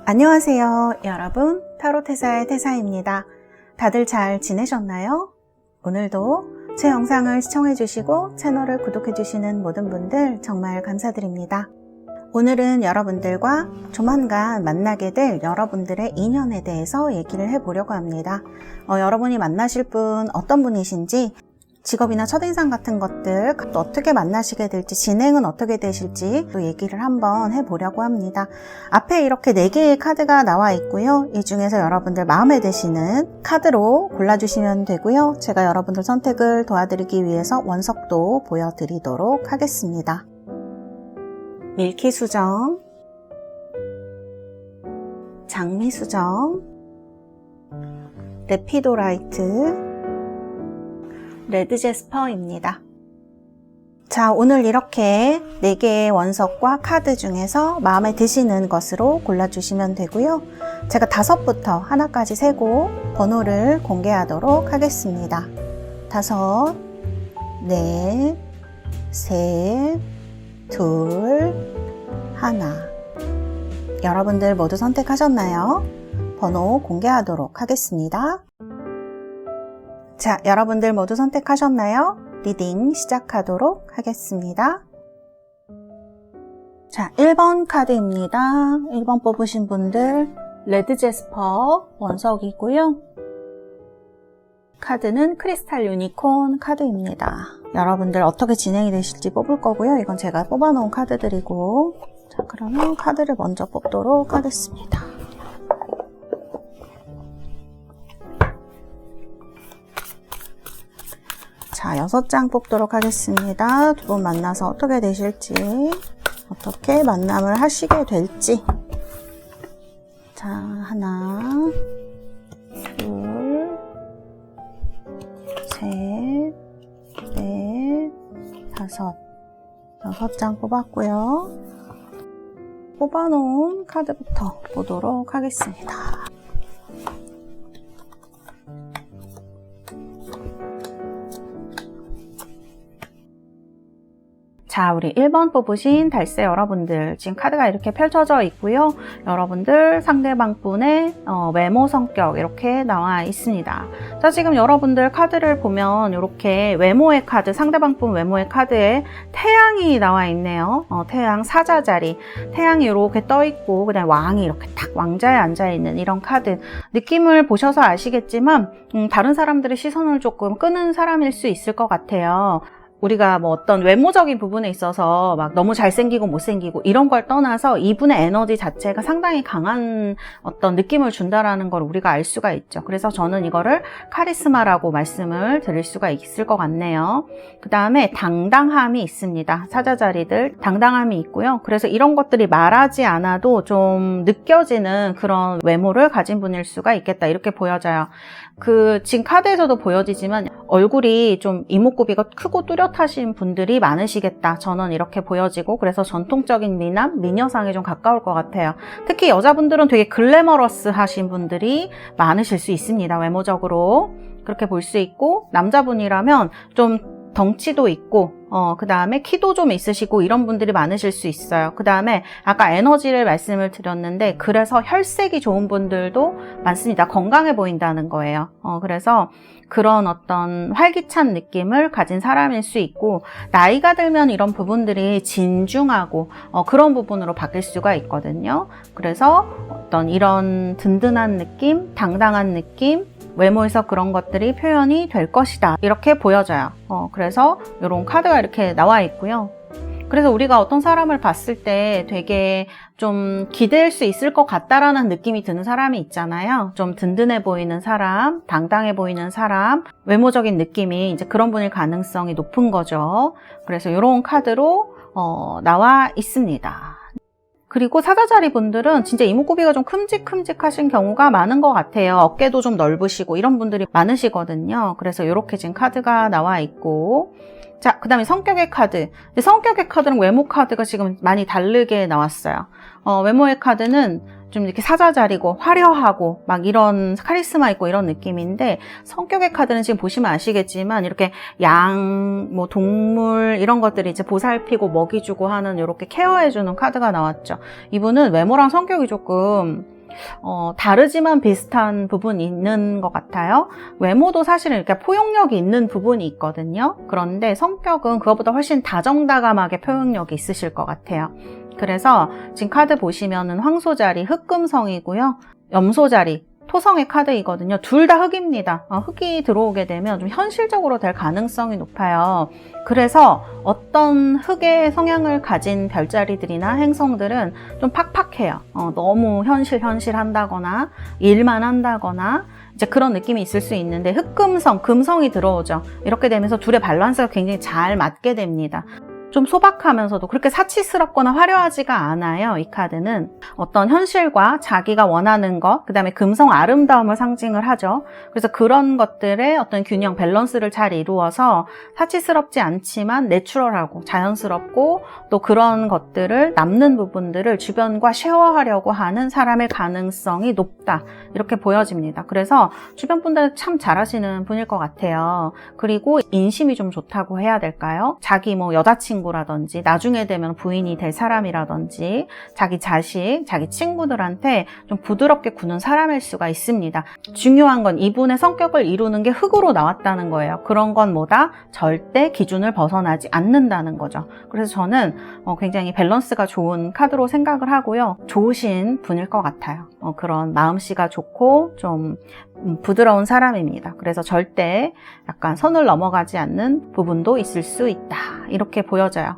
안녕하세요 여러분, 타로테사의 태사입니다. 다들 잘 지내셨나요? 오늘도 제 영상을 시청해주시고 채널을 구독해주시는 모든 분들 정말 감사드립니다. 오늘은 여러분들과 조만간 만나게 될 여러분들의 인연에 대해서 얘기를 해보려고 합니다. 여러분이 만나실 분 어떤 분이신지, 직업이나 첫인상 같은 것들, 또 어떻게 만나시게 될지, 진행은 어떻게 되실지 또 얘기를 한번 해보려고 합니다. 앞에 이렇게 4개의 카드가 나와 있고요. 이 중에서 여러분들 마음에 드시는 카드로 골라주시면 되고요. 제가 여러분들 선택을 도와드리기 위해서 원석도 보여드리도록 하겠습니다. 밀키수정, 장미수정, 레피도라이트, 레드제스퍼입니다. 자, 오늘 이렇게 4개의 원석과 카드 중에서 마음에 드시는 것으로 골라주시면 되고요. 제가 5부터 하나까지 세고 번호를 공개하도록 하겠습니다. 5, 4, 3, 2, 1. 여러분들 모두 선택하셨나요? 번호 공개하도록 하겠습니다. 자, 여러분들 모두 선택하셨나요? 리딩 시작하도록 하겠습니다. 자, 1번 카드입니다. 1번 뽑으신 분들 레드제스퍼 원석이고요. 카드는 크리스탈 유니콘 카드입니다. 여러분들 어떻게 진행이 되실지 뽑을 거고요. 이건 제가 뽑아놓은 카드들이고, 자, 그러면 카드를 먼저 뽑도록 하겠습니다. 자, 6장 뽑도록 하겠습니다. 두 분 만나서 어떻게 되실지, 어떻게 만남을 하시게 될지. 자, 하나, 둘, 셋, 넷, 5. 6장 뽑았고요. 뽑아놓은 카드부터 보도록 하겠습니다. 자, 우리 1번 뽑으신 달새 여러분들, 지금 카드가 이렇게 펼쳐져 있고요. 여러분들 상대방 분의 외모, 성격 이렇게 나와 있습니다. 자, 지금 여러분들 카드를 보면 이렇게 외모의 카드, 상대방 분 외모의 카드에 태양이 나와 있네요. 태양 사자자리, 태양이 이렇게 떠 있고, 그다음에 왕이 이렇게 탁 왕자에 앉아 있는 이런 카드. 느낌을 보셔서 아시겠지만 다른 사람들의 시선을 조금 끄는 사람일 수 있을 것 같아요. 우리가 뭐 어떤 외모적인 부분에 있어서 막 너무 잘생기고 못생기고 이런 걸 떠나서 이분의 에너지 자체가 상당히 강한 어떤 느낌을 준다라는 걸 우리가 알 수가 있죠. 그래서 저는 이거를 카리스마라고 말씀을 드릴 수가 있을 것 같네요. 그 다음에 당당함이 있습니다. 사자자리들 당당함이 있고요. 그래서 이런 것들이 말하지 않아도 좀 느껴지는 그런 외모를 가진 분일 수가 있겠다, 이렇게 보여져요. 지금 카드에서도 보여지지만 얼굴이 좀 이목구비가 크고 뚜렷하신 분들이 많으시겠다, 저는 이렇게 보여지고, 그래서 전통적인 미남, 미녀상에 좀 가까울 것 같아요. 특히 여자분들은 되게 글래머러스 하신 분들이 많으실 수 있습니다. 외모적으로 그렇게 볼 수 있고, 남자분이라면 좀 덩치도 있고, 그 다음에 키도 좀 있으시고 이런 분들이 많으실 수 있어요. 그 다음에 아까 에너지를 말씀을 드렸는데, 그래서 혈색이 좋은 분들도 많습니다. 건강해 보인다는 거예요. 그래서 그런 어떤 활기찬 느낌을 가진 사람일 수 있고, 나이가 들면 이런 부분들이 진중하고 그런 부분으로 바뀔 수가 있거든요. 그래서 어떤 이런 든든한 느낌, 당당한 느낌, 외모에서 그런 것들이 표현이 될 것이다, 이렇게 보여져요. 그래서 이런 카드가 이렇게 나와 있고요. 그래서 우리가 어떤 사람을 봤을 때 되게 좀 기댈 수 있을 것 같다라는 느낌이 드는 사람이 있잖아요. 좀 든든해 보이는 사람, 당당해 보이는 사람, 외모적인 느낌이 이제 그런 분일 가능성이 높은 거죠. 그래서 이런 카드로 나와 있습니다. 그리고 사자자리 분들은 진짜 이목구비가 좀 큼직큼직하신 경우가 많은 것 같아요. 어깨도 좀 넓으시고 이런 분들이 많으시거든요. 그래서 이렇게 지금 카드가 나와 있고, 자, 그 다음에 성격의 카드. 성격의 카드랑 외모 카드가 지금 많이 다르게 나왔어요. 외모의 카드는 좀 이렇게 사자자리고 화려하고 막 이런 카리스마 있고 이런 느낌인데, 성격의 카드는 지금 보시면 아시겠지만 이렇게 뭐 동물 이런 것들이 이제 보살피고 먹이 주고 하는, 이렇게 케어해주는 카드가 나왔죠. 이분은 외모랑 성격이 조금 다르지만 비슷한 부분이 있는 것 같아요. 외모도 사실은 이렇게 포용력이 있는 부분이 있거든요. 그런데 성격은 그것보다 훨씬 다정다감하게 표현력이 있으실 것 같아요. 그래서 지금 카드 보시면은 황소자리 흑금성이고요. 염소자리 토성의 카드이거든요. 둘 다 흑입니다. 흑이 들어오게 되면 좀 현실적으로 될 가능성이 높아요. 그래서 어떤 흑의 성향을 가진 별자리들이나 행성들은 좀 팍팍해요. 너무 현실한다거나 일만 한다거나 이제 그런 느낌이 있을 수 있는데 흑금성, 금성이 들어오죠. 이렇게 되면서 둘의 밸런스가 굉장히 잘 맞게 됩니다. 좀 소박하면서도 그렇게 사치스럽거나 화려하지가 않아요. 이 카드는 어떤 현실과 자기가 원하는 것, 그 다음에 금성 아름다움을 상징을 하죠. 그래서 그런 것들의 어떤 균형, 밸런스를 잘 이루어서 사치스럽지 않지만 내추럴하고 자연스럽고 또 그런 것들을 남는 부분들을 주변과 쉐어하려고 하는 사람의 가능성이 높다. 이렇게 보여집니다. 그래서 주변 분들 참 잘하시는 분일 것 같아요. 그리고 인심이 좀 좋다고 해야 될까요? 자기 여자친구라든지 나중에 되면 부인이 될 사람이라든지 자기 자식, 자기 친구들한테 좀 부드럽게 구는 사람일 수가 있습니다. 중요한 건 이분의 성격을 이루는 게 흑으로 나왔다는 거예요. 그런 건 뭐다? 절대 기준을 벗어나지 않는다는 거죠. 그래서 저는 굉장히 밸런스가 좋은 카드로 생각을 하고요. 좋으신 분일 것 같아요. 그런 마음씨가 좋고 좀 부드러운 사람입니다. 그래서 절대 약간 선을 넘어가지 않는 부분도 있을 수 있다. 이렇게 보여져요.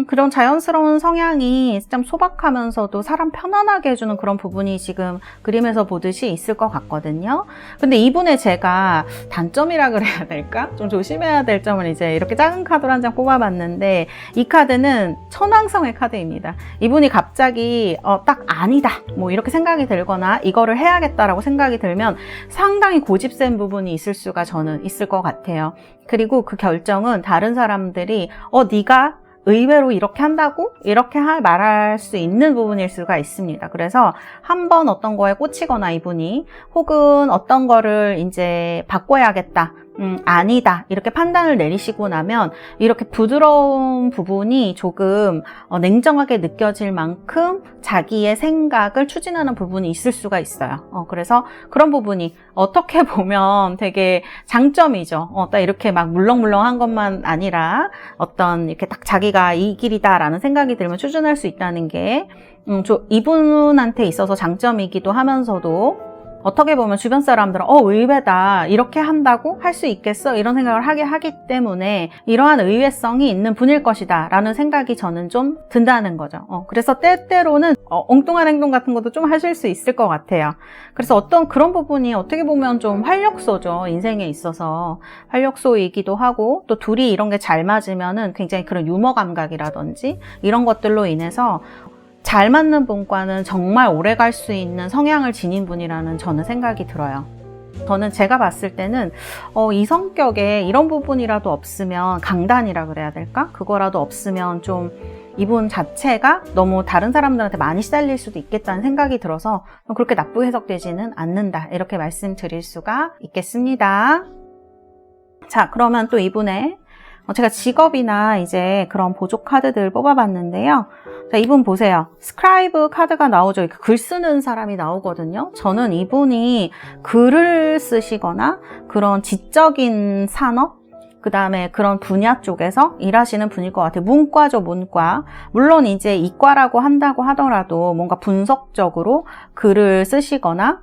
그런 자연스러운 성향이 좀 소박하면서도 사람 편안하게 해주는 그런 부분이 지금 그림에서 보듯이 있을 것 같거든요. 근데 이분의 제가 단점이라 그래야 될까? 좀 조심해야 될 점은 이제 이렇게 작은 카드로 한 장 뽑아봤는데 이 카드는 천왕성의 카드입니다. 이분이 갑자기 딱 아니다 이렇게 생각이 들거나 이거를 해야겠다라고 생각이 들면 상당히 고집센 부분이 있을 수가 저는 있을 것 같아요. 그리고 그 결정은 다른 사람들이 네가 의외로 이렇게 한다고? 이렇게 말할 수 있는 부분일 수가 있습니다. 그래서 한번 어떤 거에 꽂히거나 이분이 혹은 어떤 거를 이제 바꿔야겠다. 아니다. 이렇게 판단을 내리시고 나면 이렇게 부드러운 부분이 조금 냉정하게 느껴질 만큼 자기의 생각을 추진하는 부분이 있을 수가 있어요. 그래서 그런 부분이 어떻게 보면 되게 장점이죠. 딱 이렇게 막 물렁물렁한 것만 아니라 어떤 이렇게 딱 자기가 이 길이다라는 생각이 들면 추진할 수 있다는 게 이분한테 있어서 장점이기도 하면서도 어떻게 보면 주변 사람들은 의외다 이렇게 한다고 할 수 있겠어 이런 생각을 하게 하기 때문에 이러한 의외성이 있는 분일 것이다 라는 생각이 저는 좀 든다는 거죠. 그래서 때때로는 엉뚱한 행동 같은 것도 좀 하실 수 있을 것 같아요. 그래서 어떤 그런 부분이 어떻게 보면 좀 활력소죠. 인생에 있어서 활력소이기도 하고 또 둘이 이런 게 잘 맞으면은 굉장히 그런 유머 감각이라든지 이런 것들로 인해서 잘 맞는 분과는 정말 오래 갈 수 있는 성향을 지닌 분이라는 저는 생각이 들어요. 저는 제가 봤을 때는 이 성격에 이런 부분이라도 없으면 강단이라 그래야 될까? 그거라도 없으면 좀 이분 자체가 너무 다른 사람들한테 많이 시달릴 수도 있겠다는 생각이 들어서 그렇게 나쁘게 해석되지는 않는다. 이렇게 말씀드릴 수가 있겠습니다. 자, 그러면 또 이분의 제가 직업이나 이제 그런 보조 카드들 뽑아봤는데요. 자, 이분 보세요. 스크라이브 카드가 나오죠. 글 쓰는 사람이 나오거든요. 저는 이분이 글을 쓰시거나 그런 지적인 산업, 그 다음에 그런 분야 쪽에서 일하시는 분일 것 같아요. 문과죠, 문과. 물론 이제 이과라고 한다고 하더라도 뭔가 분석적으로 글을 쓰시거나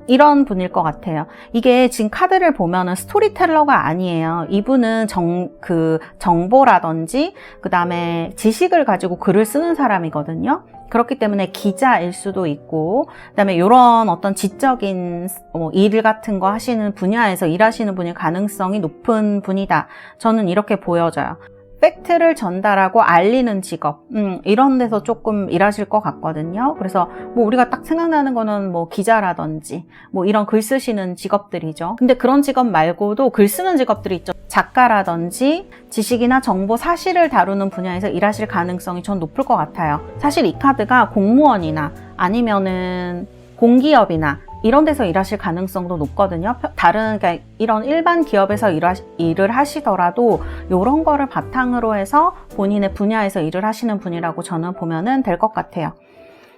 이런 분일 것 같아요. 이게 지금 카드를 보면은 스토리텔러가 아니에요. 이분은 정보라든지 그 다음에 지식을 가지고 글을 쓰는 사람이거든요. 그렇기 때문에 기자일 수도 있고 그 다음에 이런 어떤 지적인 일 같은 거 하시는 분야에서 일하시는 분일 가능성이 높은 분이다. 저는 이렇게 보여져요. 팩트를 전달하고 알리는 직업 이런 데서 조금 일하실 것 같거든요. 그래서 우리가 딱 생각나는 거는 기자라든지 이런 글 쓰시는 직업들이죠. 근데 그런 직업 말고도 글 쓰는 직업들이 있죠. 작가라든지 지식이나 정보 사실을 다루는 분야에서 일하실 가능성이 전 높을 것 같아요. 사실 이 카드가 공무원이나 아니면은 공기업이나 이런 데서 일하실 가능성도 높거든요. 그러니까 이런 일반 기업에서 일을 하시더라도 이런 거를 바탕으로 해서 본인의 분야에서 일을 하시는 분이라고 저는 보면은 될 것 같아요.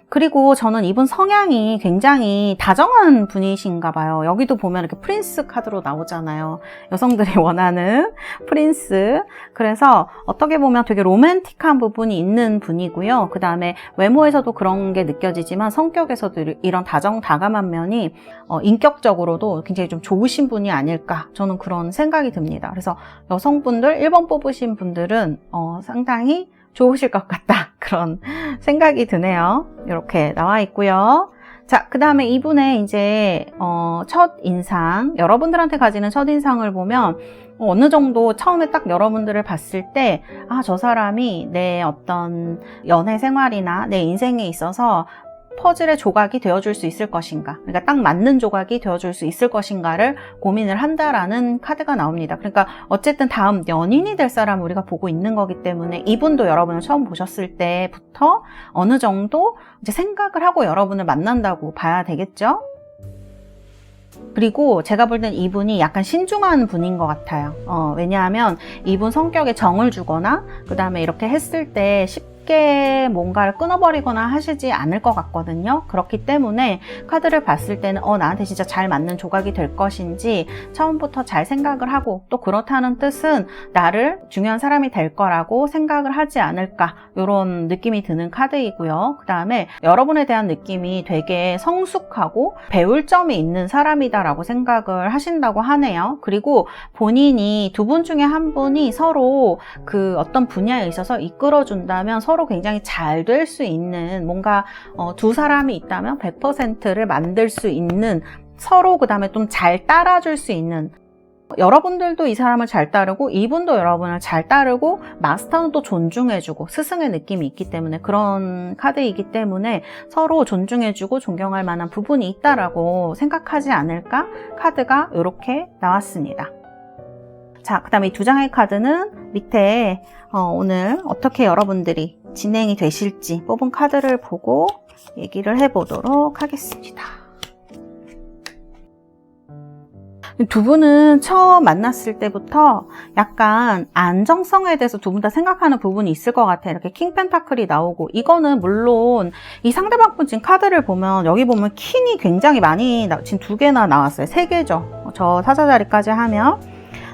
그리고 저는 이분 성향이 굉장히 다정한 분이신가 봐요. 여기도 보면 이렇게 프린스 카드로 나오잖아요. 여성들이 원하는 프린스. 그래서 어떻게 보면 되게 로맨틱한 부분이 있는 분이고요. 그 다음에 외모에서도 그런 게 느껴지지만 성격에서도 이런 다정다감한 면이 인격적으로도 굉장히 좀 좋으신 분이 아닐까, 저는 그런 생각이 듭니다. 그래서 여성분들 1번 뽑으신 분들은 상당히 좋으실 것 같다, 그런 생각이 드네요. 이렇게 나와 있고요. 자, 그 다음에 이분의 이제 첫인상, 여러분들한테 가지는 첫인상을 보면 어느 정도 처음에 딱 여러분들을 봤을 때 저 사람이 내 어떤 연애 생활이나 내 인생에 있어서 퍼즐의 조각이 되어줄 수 있을 것인가, 그러니까 딱 맞는 조각이 되어줄 수 있을 것인가를 고민을 한다라는 카드가 나옵니다. 그러니까 어쨌든 다음 연인이 될 사람을 우리가 보고 있는 거기 때문에 이분도 여러분을 처음 보셨을 때부터 어느 정도 이제 생각을 하고 여러분을 만난다고 봐야 되겠죠? 그리고 제가 볼 땐 이분이 약간 신중한 분인 것 같아요. 왜냐하면 이분 성격에 정을 주거나 그 다음에 이렇게 했을 때 쉽게 뭔가를 끊어버리거나 하시지 않을 것 같거든요. 그렇기 때문에 카드를 봤을 때는 나한테 진짜 잘 맞는 조각이 될 것인지 처음부터 잘 생각을 하고, 또 그렇다는 뜻은 나를 중요한 사람이 될 거라고 생각을 하지 않을까, 이런 느낌이 드는 카드이고요. 그 다음에 여러분에 대한 느낌이 되게 성숙하고 배울 점이 있는 사람이다라고 생각을 하신다고 하네요. 그리고 본인이 두 분 중에 한 분이 서로 그 어떤 분야에 있어서 이끌어준다면 서로 굉장히 잘 될 수 있는, 뭔가 두 사람이 있다면 100%를 만들 수 있는, 서로 그 다음에 좀 잘 따라줄 수 있는, 여러분들도 이 사람을 잘 따르고 이분도 여러분을 잘 따르고 마스터는 또 존중해주고 스승의 느낌이 있기 때문에 그런 카드이기 때문에 서로 존중해주고 존경할 만한 부분이 있다라고 생각하지 않을까, 카드가 이렇게 나왔습니다. 자, 그 다음에 이 두 장의 카드는 밑에 오늘 어떻게 여러분들이 진행이 되실지 뽑은 카드를 보고 얘기를 해보도록 하겠습니다. 두 분은 처음 만났을 때부터 약간 안정성에 대해서 두 분 다 생각하는 부분이 있을 것 같아요. 이렇게 킹 펜타클이 나오고, 이거는 물론 이 상대방 분 지금 카드를 보면 여기 보면 킹이 굉장히 많이 지금 2개나 나왔어요. 3개죠. 저 사자자리까지 하면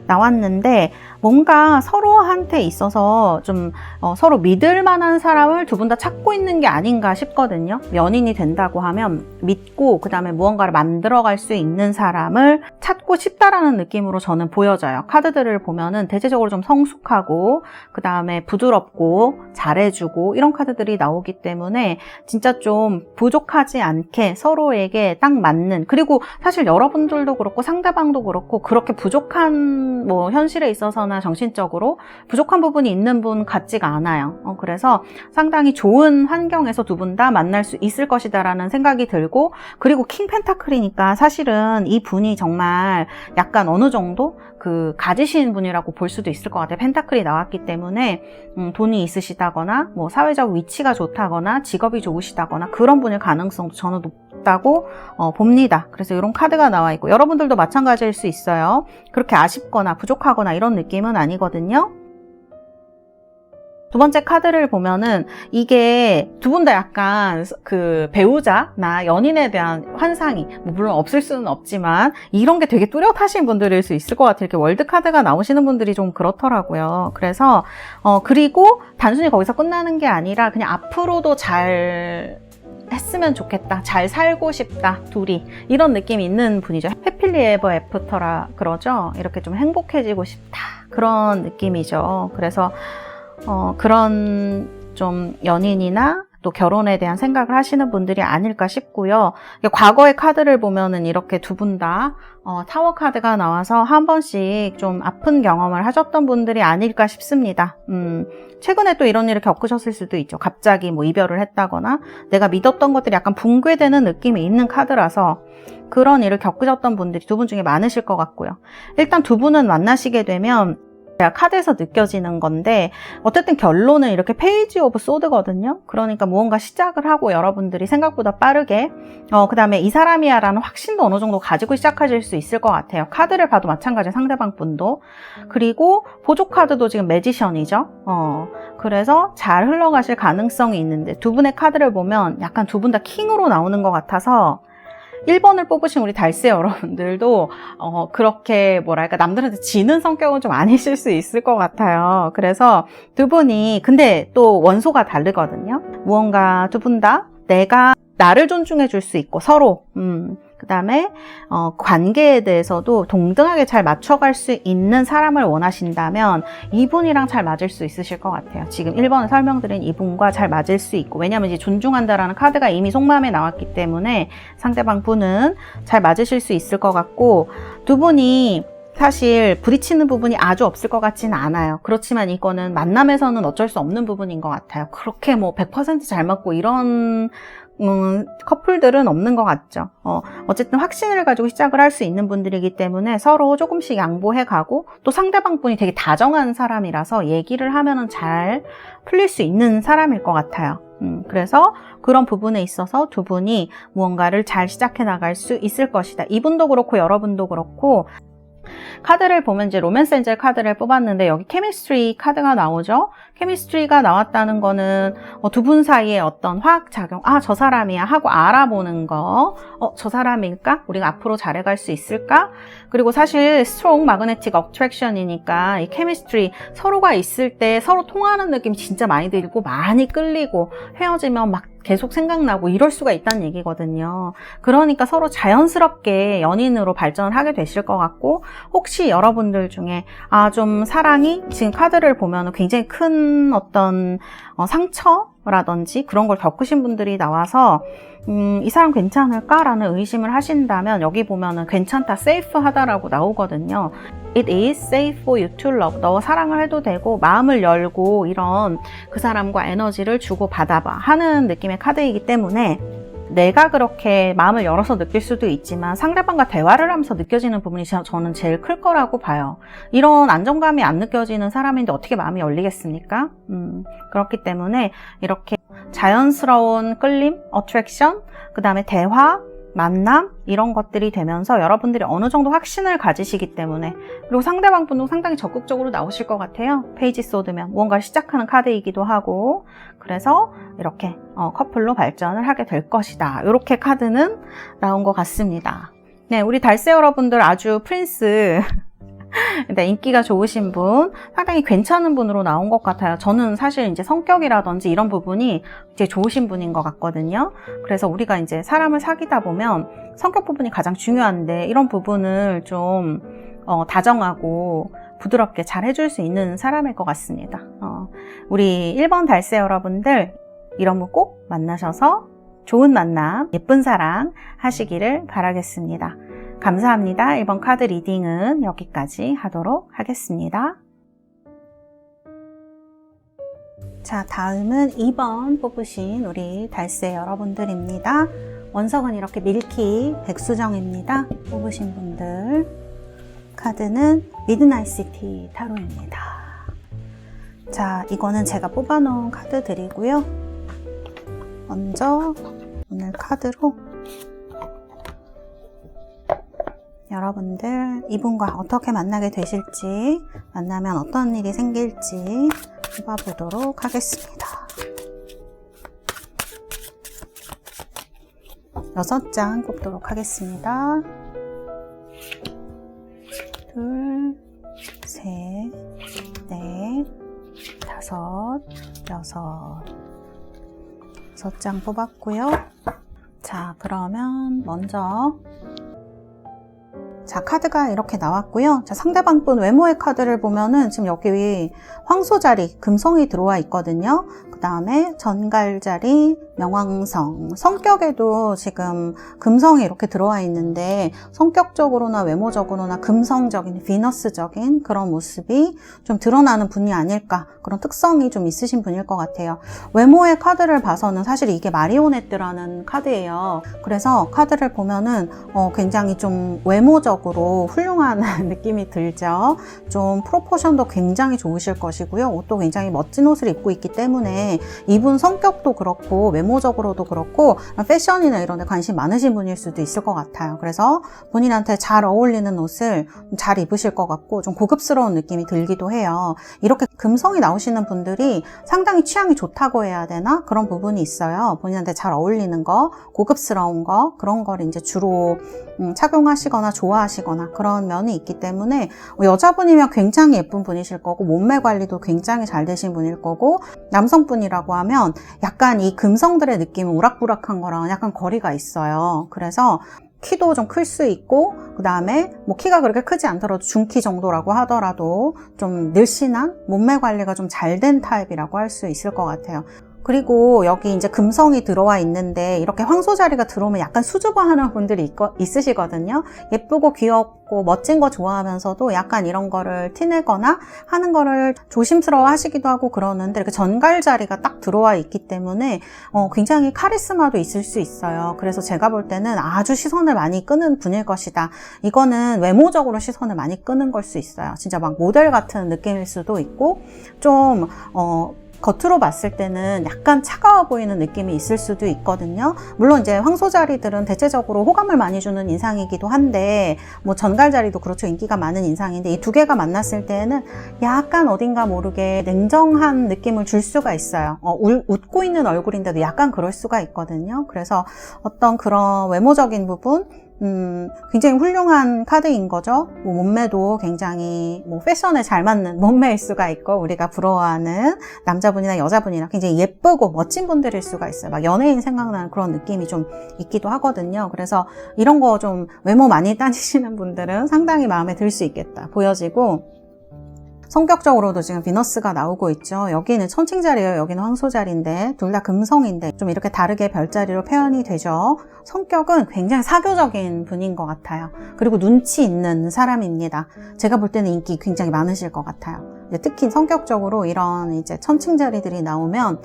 나왔는데, 뭔가 서로한테 있어서 좀 서로 믿을 만한 사람을 두 분 다 찾고 있는 게 아닌가 싶거든요. 연인이 된다고 하면 믿고 그 다음에 무언가를 만들어갈 수 있는 사람을 찾고 싶다라는 느낌으로 저는 보여져요. 카드들을 보면은 대체적으로 좀 성숙하고 그 다음에 부드럽고 잘해주고 이런 카드들이 나오기 때문에 진짜 좀 부족하지 않게 서로에게 딱 맞는, 그리고 사실 여러분들도 그렇고 상대방도 그렇고 그렇게 부족한 현실에 있어서나 정신적으로 부족한 부분이 있는 분 같지가 않아요. 그래서 상당히 좋은 환경에서 두 분 다 만날 수 있을 것이다라는 생각이 들고, 그리고 킹 펜타클이니까 사실은 이 분이 정말 약간 어느 정도 가지신 분이라고 볼 수도 있을 것 같아요. 펜타클이 나왔기 때문에 돈이 있으시다거나 사회적 위치가 좋다거나 직업이 좋으시다거나 그런 분일 가능성도 저는 높다고 봅니다. 그래서 이런 카드가 나와 있고, 여러분들도 마찬가지일 수 있어요. 그렇게 아쉽거나 부족하거나 이런 느낌은 아니거든요. 두 번째 카드를 보면은 이게 두 분 다 약간 배우자나 연인에 대한 환상이 물론 없을 수는 없지만 이런 게 되게 뚜렷하신 분들일 수 있을 것 같아요. 이렇게 월드 카드가 나오시는 분들이 좀 그렇더라고요. 그래서 그리고 단순히 거기서 끝나는 게 아니라 그냥 앞으로도 잘 했으면 좋겠다, 잘 살고 싶다, 둘이, 이런 느낌이 있는 분이죠. 해필리 에버 애프터라 그러죠. 이렇게 좀 행복해지고 싶다, 그런 느낌이죠. 그래서 그런 좀 연인이나 또 결혼에 대한 생각을 하시는 분들이 아닐까 싶고요. 과거의 카드를 보면은 이렇게 두 분 다 타워 카드가 나와서 한 번씩 좀 아픈 경험을 하셨던 분들이 아닐까 싶습니다. 최근에 또 이런 일을 겪으셨을 수도 있죠. 갑자기 이별을 했다거나 내가 믿었던 것들이 약간 붕괴되는 느낌이 있는 카드라서 그런 일을 겪으셨던 분들이 두 분 중에 많으실 것 같고요. 일단 두 분은 만나시게 되면 카드에서 느껴지는 건데 어쨌든 결론은 이렇게 페이지 오브 소드거든요. 그러니까 무언가 시작을 하고 여러분들이 생각보다 빠르게 그 다음에 이 사람이야 라는 확신도 어느 정도 가지고 시작하실 수 있을 것 같아요. 카드를 봐도 마찬가지, 상대방 분도. 그리고 보조 카드도 지금 매지션이죠. 그래서 잘 흘러가실 가능성이 있는데 두 분의 카드를 보면 약간 두 분 다 킹으로 나오는 것 같아서 1번을 뽑으신 우리 달세 여러분들도 그렇게 뭐랄까 남들한테 지는 성격은 좀 아니실 수 있을 것 같아요. 그래서 두 분이 근데 또 원소가 다르거든요. 무언가 두 분 다 내가 나를 존중해 줄 수 있고 서로 그 다음에 관계에 대해서도 동등하게 잘 맞춰갈 수 있는 사람을 원하신다면 이분이랑 잘 맞을 수 있으실 것 같아요. 지금 1번에 설명드린 이분과 잘 맞을 수 있고, 왜냐하면 이제 존중한다라는 카드가 이미 속마음에 나왔기 때문에 상대방 분은 잘 맞으실 수 있을 것 같고, 두 분이 사실 부딪히는 부분이 아주 없을 것 같지는 않아요. 그렇지만 이거는 만남에서는 어쩔 수 없는 부분인 것 같아요. 그렇게 뭐 100% 잘 맞고 이런 커플들은 없는 것 같죠. 어쨌든 확신을 가지고 시작을 할 수 있는 분들이기 때문에 서로 조금씩 양보해 가고, 또 상대방 분이 되게 다정한 사람이라서 얘기를 하면은 잘 풀릴 수 있는 사람일 것 같아요. 그래서 그런 부분에 있어서 두 분이 무언가를 잘 시작해 나갈 수 있을 것이다. 이분도 그렇고 여러분도 그렇고. 카드를 보면 이제 로맨스 엔젤 카드를 뽑았는데 여기 케미스트리 카드가 나오죠. 케미스트리가 나왔다는 거는 두 분 사이에 어떤 화학작용, 저 사람이야 하고 알아보는 거, 저 사람일까? 우리가 앞으로 잘해갈 수 있을까? 그리고 사실 스트롱 마그네틱 어트랙션이니까 이 케미스트리, 서로가 있을 때 서로 통하는 느낌이 진짜 많이 들고 많이 끌리고, 헤어지면 막 계속 생각나고 이럴 수가 있다는 얘기거든요. 그러니까 서로 자연스럽게 연인으로 발전을 하게 되실 것 같고, 혹시 여러분들 중에 좀 사랑이 지금 카드를 보면 굉장히 큰 어떤 상처라든지 그런 걸 겪으신 분들이 나와서 이 사람 괜찮을까라는 의심을 하신다면 여기 보면은 괜찮다, safe하다라고 나오거든요. It is safe for you to love. 너 사랑을 해도 되고 마음을 열고 이런 그 사람과 에너지를 주고 받아봐 하는 느낌의 카드이기 때문에, 내가 그렇게 마음을 열어서 느낄 수도 있지만 상대방과 대화를 하면서 느껴지는 부분이 저는 제일 클 거라고 봐요. 이런 안정감이 안 느껴지는 사람인데 어떻게 마음이 열리겠습니까? 그렇기 때문에 이렇게 자연스러운 끌림, 어트랙션, 그 다음에 대화, 만남, 이런 것들이 되면서 여러분들이 어느 정도 확신을 가지시기 때문에, 그리고 상대방 분도 상당히 적극적으로 나오실 것 같아요. 페이지 소드면 무언가를 시작하는 카드이기도 하고, 그래서 이렇게 커플로 발전을 하게 될 것이다. 이렇게 카드는 나온 것 같습니다. 네, 우리 달세 여러분들 아주 프린스 네, 인기가 좋으신 분, 상당히 괜찮은 분으로 나온 것 같아요. 저는 사실 이제 성격이라든지 이런 부분이 이제 좋으신 분인 것 같거든요. 그래서 우리가 이제 사람을 사귀다 보면 성격 부분이 가장 중요한데, 이런 부분을 좀 다정하고 부드럽게 잘 해줄 수 있는 사람일 것 같습니다. 우리 1번 달세 여러분들, 이런 분 꼭 만나셔서 좋은 만남, 예쁜 사랑 하시기를 바라겠습니다. 감사합니다. 이번 카드 리딩은 여기까지 하도록 하겠습니다. 자, 다음은 2번 뽑으신 우리 달세 여러분들입니다. 원석은 이렇게 밀키 백수정입니다. 뽑으신 분들, 카드는 미드나잇 시티 타로입니다. 자, 이거는 제가 뽑아놓은 카드들이고요. 먼저 오늘 카드로 여러분들 이분과 어떻게 만나게 되실지, 만나면 어떤 일이 생길지 뽑아보도록 하겠습니다. 6장 뽑도록 하겠습니다. 둘, 셋, 넷, 다섯, 여섯. 6장 뽑았고요. 자, 그러면 먼저 카드가 이렇게 나왔고요. 자, 상대방 분 외모의 카드를 보면은 지금 여기 황소자리, 금성이 들어와 있거든요. 그 다음에 전갈자리, 명왕성, 성격에도 지금 금성이 이렇게 들어와 있는데 성격적으로나 외모적으로나 금성적인, 비너스적인 그런 모습이 좀 드러나는 분이 아닐까, 그런 특성이 좀 있으신 분일 것 같아요. 외모의 카드를 봐서는 사실 이게 마리오네트라는 카드예요. 그래서 카드를 보면은 굉장히 좀 외모적으로 훌륭한 느낌이 들죠. 좀 프로포션도 굉장히 좋으실 것이고요. 옷도 굉장히 멋진 옷을 입고 있기 때문에 이분 성격도 그렇고 외모적으로도 그렇고 패션이나 이런 데 관심 많으신 분일 수도 있을 것 같아요. 그래서 본인한테 잘 어울리는 옷을 잘 입으실 것 같고 좀 고급스러운 느낌이 들기도 해요. 이렇게 금성이 나오시는 분들이 상당히 취향이 좋다고 해야 되나? 그런 부분이 있어요. 본인한테 잘 어울리는 거, 고급스러운 거, 그런 걸 이제 주로 착용하시거나 좋아하시거나 그런 면이 있기 때문에 여자분이면 굉장히 예쁜 분이실 거고 몸매 관리도 굉장히 잘 되신 분일 거고, 남성분이라고 하면 약간 이 금성들의 느낌은 우락부락한 거랑 약간 거리가 있어요. 그래서 키도 좀 클 수 있고, 그 다음에 뭐 키가 그렇게 크지 않더라도 중키 정도라고 하더라도 좀 늘씬한 몸매 관리가 좀 잘 된 타입이라고 할 수 있을 것 같아요. 그리고 여기 이제 금성이 들어와 있는데 이렇게 황소 자리가 들어오면 약간 수줍어하는 분들이 있으시거든요. 예쁘고 귀엽고 멋진 거 좋아하면서도 약간 이런 거를 티내거나 하는 거를 조심스러워 하시기도 하고 그러는데, 이렇게 전갈 자리가 딱 들어와 있기 때문에 굉장히 카리스마도 있을 수 있어요. 그래서 제가 볼 때는 아주 시선을 많이 끄는 분일 것이다. 이거는 외모적으로 시선을 많이 끄는 걸 수 있어요. 진짜 막 모델 같은 느낌일 수도 있고, 좀 겉으로 봤을 때는 약간 차가워 보이는 느낌이 있을 수도 있거든요. 물론 이제 황소자리들은 대체적으로 호감을 많이 주는 인상이기도 한데, 뭐 전갈자리도 그렇죠. 인기가 많은 인상인데 이 두 개가 만났을 때는 약간 어딘가 모르게 냉정한 느낌을 줄 수가 있어요. 웃고 있는 얼굴인데도 약간 그럴 수가 있거든요. 그래서 어떤 그런 외모적인 부분, 굉장히 훌륭한 카드인 거죠. 뭐 몸매도 굉장히 뭐 패션에 잘 맞는 몸매일 수가 있고, 우리가 부러워하는 남자분이나 여자분이나 굉장히 예쁘고 멋진 분들일 수가 있어요. 막 연예인 생각나는 그런 느낌이 좀 있기도 하거든요. 그래서 이런 거 좀 외모 많이 따지시는 분들은 상당히 마음에 들 수 있겠다 보여지고, 성격적으로도 지금 비너스가 나오고 있죠. 여기는 천칭자리예요. 여기는 황소자리인데 둘 다 금성인데 좀 이렇게 다르게 별자리로 표현이 되죠. 성격은 굉장히 사교적인 분인 것 같아요. 그리고 눈치 있는 사람입니다. 제가 볼 때는 인기 굉장히 많으실 것 같아요. 특히 성격적으로 이런 이제 천칭자리들이 나오면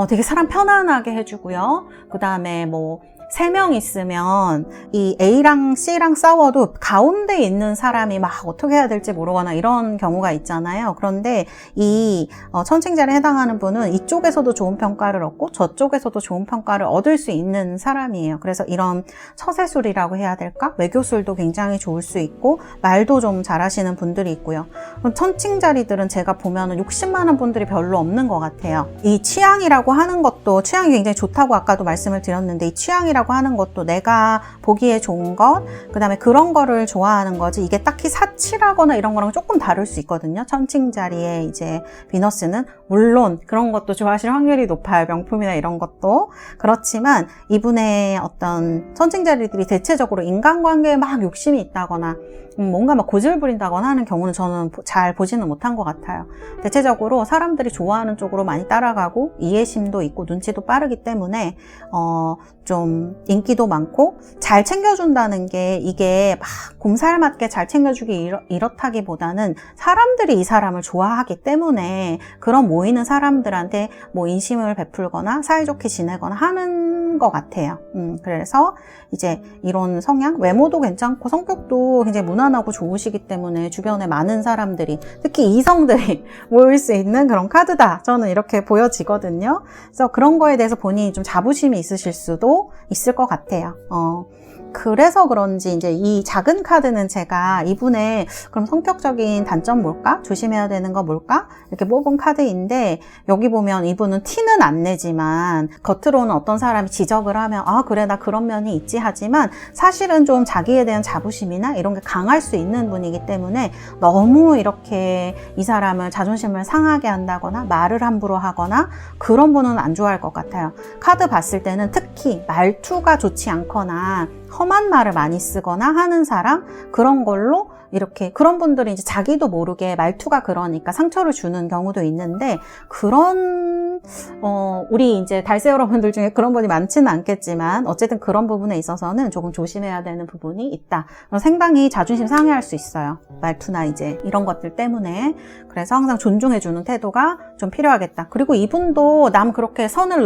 되게 사람 편안하게 해주고요. 그 다음에 뭐 3명 있으면 이 A랑 C랑 싸워도 가운데 있는 사람이 막 어떻게 해야 될지 모르거나 이런 경우가 있잖아요. 그런데 이 천칭자리에 해당하는 분은 이쪽에서도 좋은 평가를 얻고 저쪽에서도 좋은 평가를 얻을 수 있는 사람이에요. 그래서 이런 처세술이라고 해야 될까? 외교술도 굉장히 좋을 수 있고 말도 좀 잘하시는 분들이 있고요. 천칭자리들은 제가 보면 욕심 많은 분들이 별로 없는 것 같아요. 이 취향이라고 하는 것도, 취향이 굉장히 좋다고 아까도 말씀을 드렸는데, 이 취향이라고 하는 것도 내가 보기에 좋은 것, 그 다음에 그런 거를 좋아하는 거지, 이게 딱히 사치라거나 이런 거랑 조금 다를 수 있거든요. 천칭자리에 이제 비너스는 물론 그런 것도 좋아하실 확률이 높아요. 명품이나 이런 것도. 그렇지만 이분의 어떤 천칭자리들이 대체적으로 인간관계에 막 욕심이 있다거나 뭔가 막 고집을 부린다거나 하는 경우는 저는 잘 보지는 못한 것 같아요. 대체적으로 사람들이 좋아하는 쪽으로 많이 따라가고 이해심도 있고 눈치도 빠르기 때문에 좀 인기도 많고 잘 챙겨준다는 게, 이게 막 곰살맞게 잘 챙겨주기 이렇다기보다는 사람들이 이 사람을 좋아하기 때문에 그런 모이는 사람들한테 뭐 인심을 베풀거나 사이좋게 지내거나 하는 것 같아요. 그래서 이제 이런 성향, 외모도 괜찮고 성격도 굉장히 무난하고 좋으시기 때문에 주변에 많은 사람들이, 특히 이성들이 모일 수 있는 그런 카드다, 저는 이렇게 보여지거든요. 그래서 그런 거에 대해서 본인이 좀 자부심이 있으실 수도 있을 것 같아요. 그래서 그런지 이제 이 작은 카드는 제가 이분의 그럼 성격적인 단점 뭘까? 조심해야 되는 거 뭘까? 이렇게 뽑은 카드인데, 여기 보면 이분은 티는 안 내지만 겉으로는 어떤 사람이 지적을 하면 아 그래 나 그런 면이 있지 하지만 사실은 좀 자기에 대한 자부심이나 이런 게 강할 수 있는 분이기 때문에 너무 이렇게 이 사람을 자존심을 상하게 한다거나 말을 함부로 하거나 그런 분은 안 좋아할 것 같아요. 카드 봤을 때는 특히 말투가 좋지 않거나 험한 말을 많이 쓰거나 하는 사람, 그런 걸로 이렇게 그런 분들이 이제 자기도 모르게 말투가 그러니까 상처를 주는 경우도 있는데 그런 우리 이제 달세 여러분들 중에 그런 분이 많지는 않겠지만 어쨌든 그런 부분에 있어서는 조금 조심해야 되는 부분이 있다. 상당히 자존심 상해할 수 있어요. 말투나 이제 이런 것들 때문에. 그래서 항상 존중해주는 태도가 좀 필요하겠다. 그리고 이분도 남 그렇게 선을